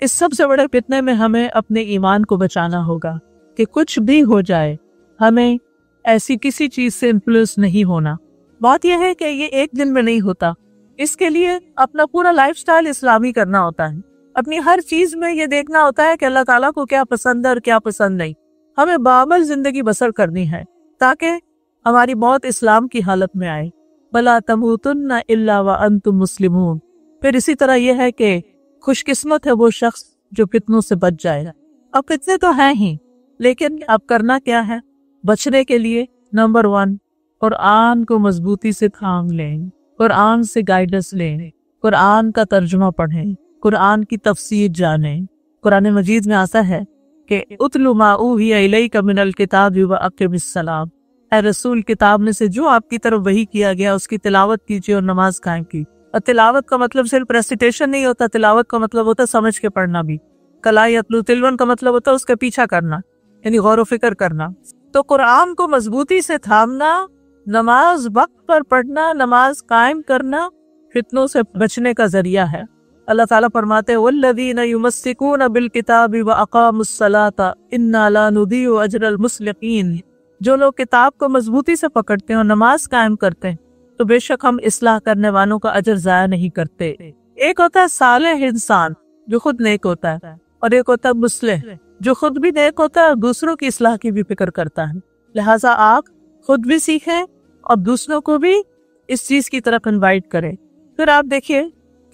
اس سب سے بڑے فتنے میں ہمیں اپنے ایمان کو بچانا ہوگا کہ کچھ بھی ہو جائے ہمیں ایسی کسی چیز سے انفلوئنس نہیں ہونا. بات یہ ہے کہ یہ ایک دن میں نہیں ہوتا, اس کے لیے اپنا پورا لائف سٹائل اسلامی کرنا ہوتا ہے. اپنی ہر چیز میں یہ دیکھنا ہوتا ہے کہ اللہ تعالیٰ کو کیا پسند ہے اور کیا پسند نہیں. ہمیں بعمل زندگی بسر کرنی ہے تاکہ ہماری موت اسلام کی حالت میں آئے. بلا تموتن الا وانتم مسلمون. پھر اسی طرح یہ ہے کہ خوش قسمت ہے وہ شخص جو فتنوں سے بچ جائے. اب فتنے تو ہیں ہی, لیکن اب کرنا کیا ہے بچنے کے لیے؟ نمبر 1, قرآن کو مضبوطی سے تھام لیں، قرآن سے گائیڈنس لیں، قرآن کا ترجمہ پڑھیں، قرآن کی تفسیر جانیں۔ قرآن مجید میں آتا ہے کہ اتل ما اوحی الیک من الکتاب واقم الصلاۃ، اے رسول کتاب میں سے جو آپ کی طرف وحی کیا گیا اس کی تلاوت کیجیے اور نماز قائم کی۔ اور تلاوت کا مطلب صرف ریسیٹیشن نہیں ہوتا، تلاوت کا مطلب ہوتا سمجھ کے پڑھنا بھی۔ کلا یتلو تلون کا مطلب ہوتا اس کا پیچھا کرنا، یعنی غور و فکر کرنا۔ تو قرآن کو مضبوطی سے تھامنا، نماز وقت پر پڑھنا، نماز قائم کرنا فتنوں سے بچنے کا ذریعہ ہے۔ اللہ تعالیٰ فرماتے ہیں والذین یمسکون بالکتاب واقاموا الصلاۃ انا لا نضیع اجر المصلحین، جو لوگ کتاب کو مضبوطی سے پکڑتے ہیں اور نماز قائم کرتے ہیں تو بے شک ہم اصلاح کرنے والوں کا اجر ضائع نہیں کرتے۔ ایک ہوتا ہے صالح انسان جو خود نیک ہوتا ہے، اور ایک ہوتا ہے مصلح جو خود بھی نیک ہوتا ہے اور دوسروں کی اصلاح کی بھی فکر کرتا ہے۔ لہٰذا آپ خود بھی سیکھیں اور دوسروں کو بھی اس چیز کی طرف انوائٹ کریں۔ پھر آپ دیکھیے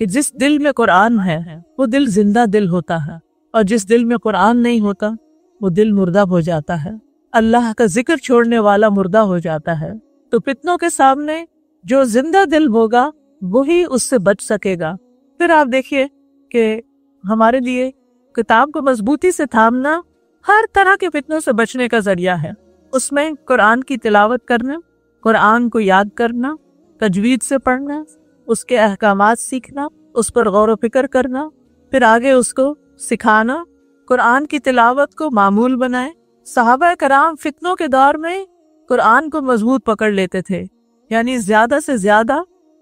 کہ جس دل میں قرآن ہے وہ دل زندہ دل ہوتا ہے، اور جس دل میں قرآن نہیں ہوتا وہ دل مردہ ہو جاتا ہے، اللہ کا ذکر چھوڑنے والا مردہ ہو جاتا ہے۔ تو فتنوں کے سامنے جو زندہ دل ہوگا وہی اس سے بچ سکے گا۔ پھر آپ دیکھیے کہ ہمارے لیے کتاب کو مضبوطی سے تھامنا ہر طرح کے فتنوں سے بچنے کا ذریعہ ہے۔ اس میں قرآن کی تلاوت کرنا، قرآن کو یاد کرنا، تجوید سے پڑھنا، اس کے احکامات سیکھنا، اس پر غور و فکر کرنا، پھر آگے اس کو سکھانا، قرآن کی تلاوت کو معمول بنائیں۔ صحابہ کرام فتنوں کے دور میں قرآن کو مضبوط پکڑ لیتے تھے، یعنی زیادہ سے زیادہ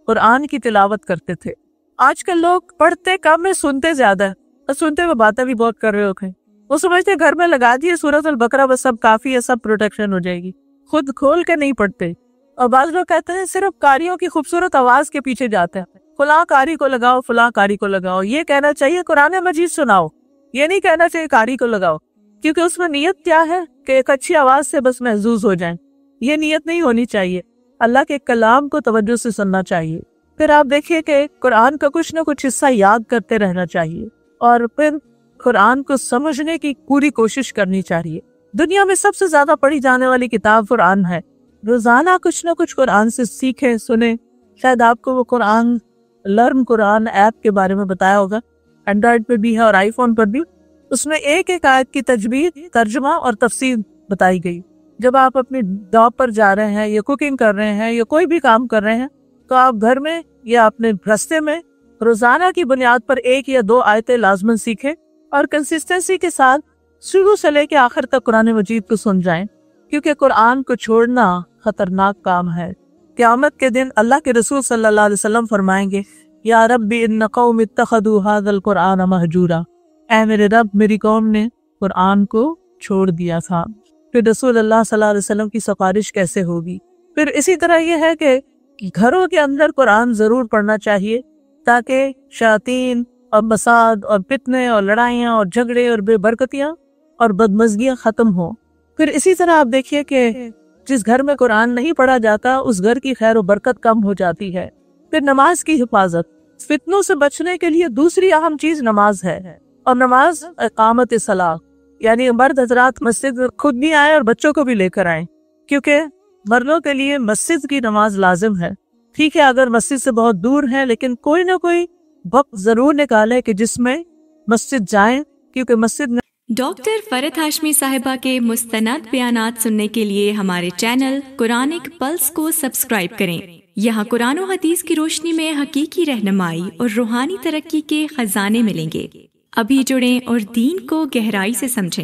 قرآن کی تلاوت کرتے تھے۔ آج کل لوگ پڑھتے کم ہے، سنتے زیادہ ہے، اور سنتے ہوئے باتیں بھی بہت کر رہے ہوتے ہیں۔ وہ سمجھتے گھر میں لگا دیے سورۃ البقرہ بس سب کافی ہے، سب پروٹیکشن ہو جائے گی، خود کھول کے نہیں پڑھتے۔ اور بعض لوگ کہتے ہیں صرف قاریوں کی خوبصورت آواز کے پیچھے جاتے ہیں، فلاں قاری کو لگاؤ، فلاں قاری کو لگاؤ۔ یہ کہنا چاہیے قرآن مجید سناؤ، یہ نہیں کہنا چاہیے قاری کو لگاؤ، کیونکہ اس میں نیت کیا ہے کہ ایک اچھی آواز سے بس محظوظ ہو جائیں۔ یہ نیت نہیں ہونی چاہیے، اللہ کے کلام کو توجہ سے سننا چاہیے۔ پھر آپ دیکھیے کہ قرآن کا کچھ نہ کچھ حصہ یاد کرتے رہنا چاہیے، اور پھر قرآن کو سمجھنے کی پوری کوشش کرنی چاہیے۔ دنیا میں سب سے زیادہ پڑھی جانے والی کتاب قرآن ہے۔ روزانہ کچھ نہ کچھ قرآن سے سیکھیں، سنیں۔ شاید آپ کو وہ قرآن لرن قرآن ایپ کے بارے میں بتایا ہوگا، اینڈرائڈ پہ بھی ہے اور آئی فون پر بھی۔ اس میں ایک ایک آیت کی تجوید، ترجمہ اور تفسیر بتائی گئی۔ جب آپ اپنی جاب پر جا رہے ہیں یا کوکنگ کر رہے ہیں یا کوئی بھی کام کر رہے ہیں تو آپ گھر میں یا اپنے راستے میں روزانہ کی بنیاد پر ایک یا دو آیتیں لازماً سیکھیں، اور کنسسٹنسی کے ساتھ شروع سے لے کے آخر تک قرآن مجید کو سن جائیں، کیونکہ قرآن کو چھوڑنا خطرناک کام ہے۔ قیامت کے دن اللہ کے رسول صلی اللہ علیہ وسلم فرمائیں گے یا رب ان قوم اتخذوا هذا القرآن مہجورا، اے میرے رب میری قوم نے قرآن کو چھوڑ دیا تھا۔ پھر رسول اللہ صلی اللہ علیہ وسلم کی سفارش کیسے ہوگی؟ پھر اسی طرح یہ ہے کہ گھروں کے اندر قرآن ضرور پڑھنا چاہیے تاکہ شیاطین اور فساد اور فتنے اور لڑائیاں اور جھگڑے اور بے برکتیاں اور بدمزگیاں ختم ہوں۔ پھر اسی طرح آپ دیکھیے کہ جس گھر میں قرآن نہیں پڑھا جاتا اس گھر کی خیر و برکت کم ہو جاتی ہے۔ پھر نماز کی حفاظت، فتنوں سے بچنے کے لیے دوسری اہم چیز نماز ہے، اور نماز اقامت صلاۃ، یعنی مرد حضرات مسجد خود بھی آئیں اور بچوں کو بھی لے کر آئیں، کیونکہ مردوں کے لیے مسجد کی نماز لازم ہے۔ ٹھیک ہے اگر مسجد سے بہت دور ہے، لیکن کوئی نہ کوئی وقت ضرور نکالے کہ جس میں مسجد جائیں، کیونکہ مسجد میں ڈاکٹر فرحت ہاشمی صاحبہ کے مستند بیانات سننے کے لیے ہمارے چینل قرآنک پلس کو سبسکرائب کریں۔ یہاں قرآن و حدیث کی روشنی میں حقیقی رہنمائی اور روحانی ترقی کے خزانے ملیں گے۔ ابھی جڑیں اور دین کو گہرائی سے سمجھیں۔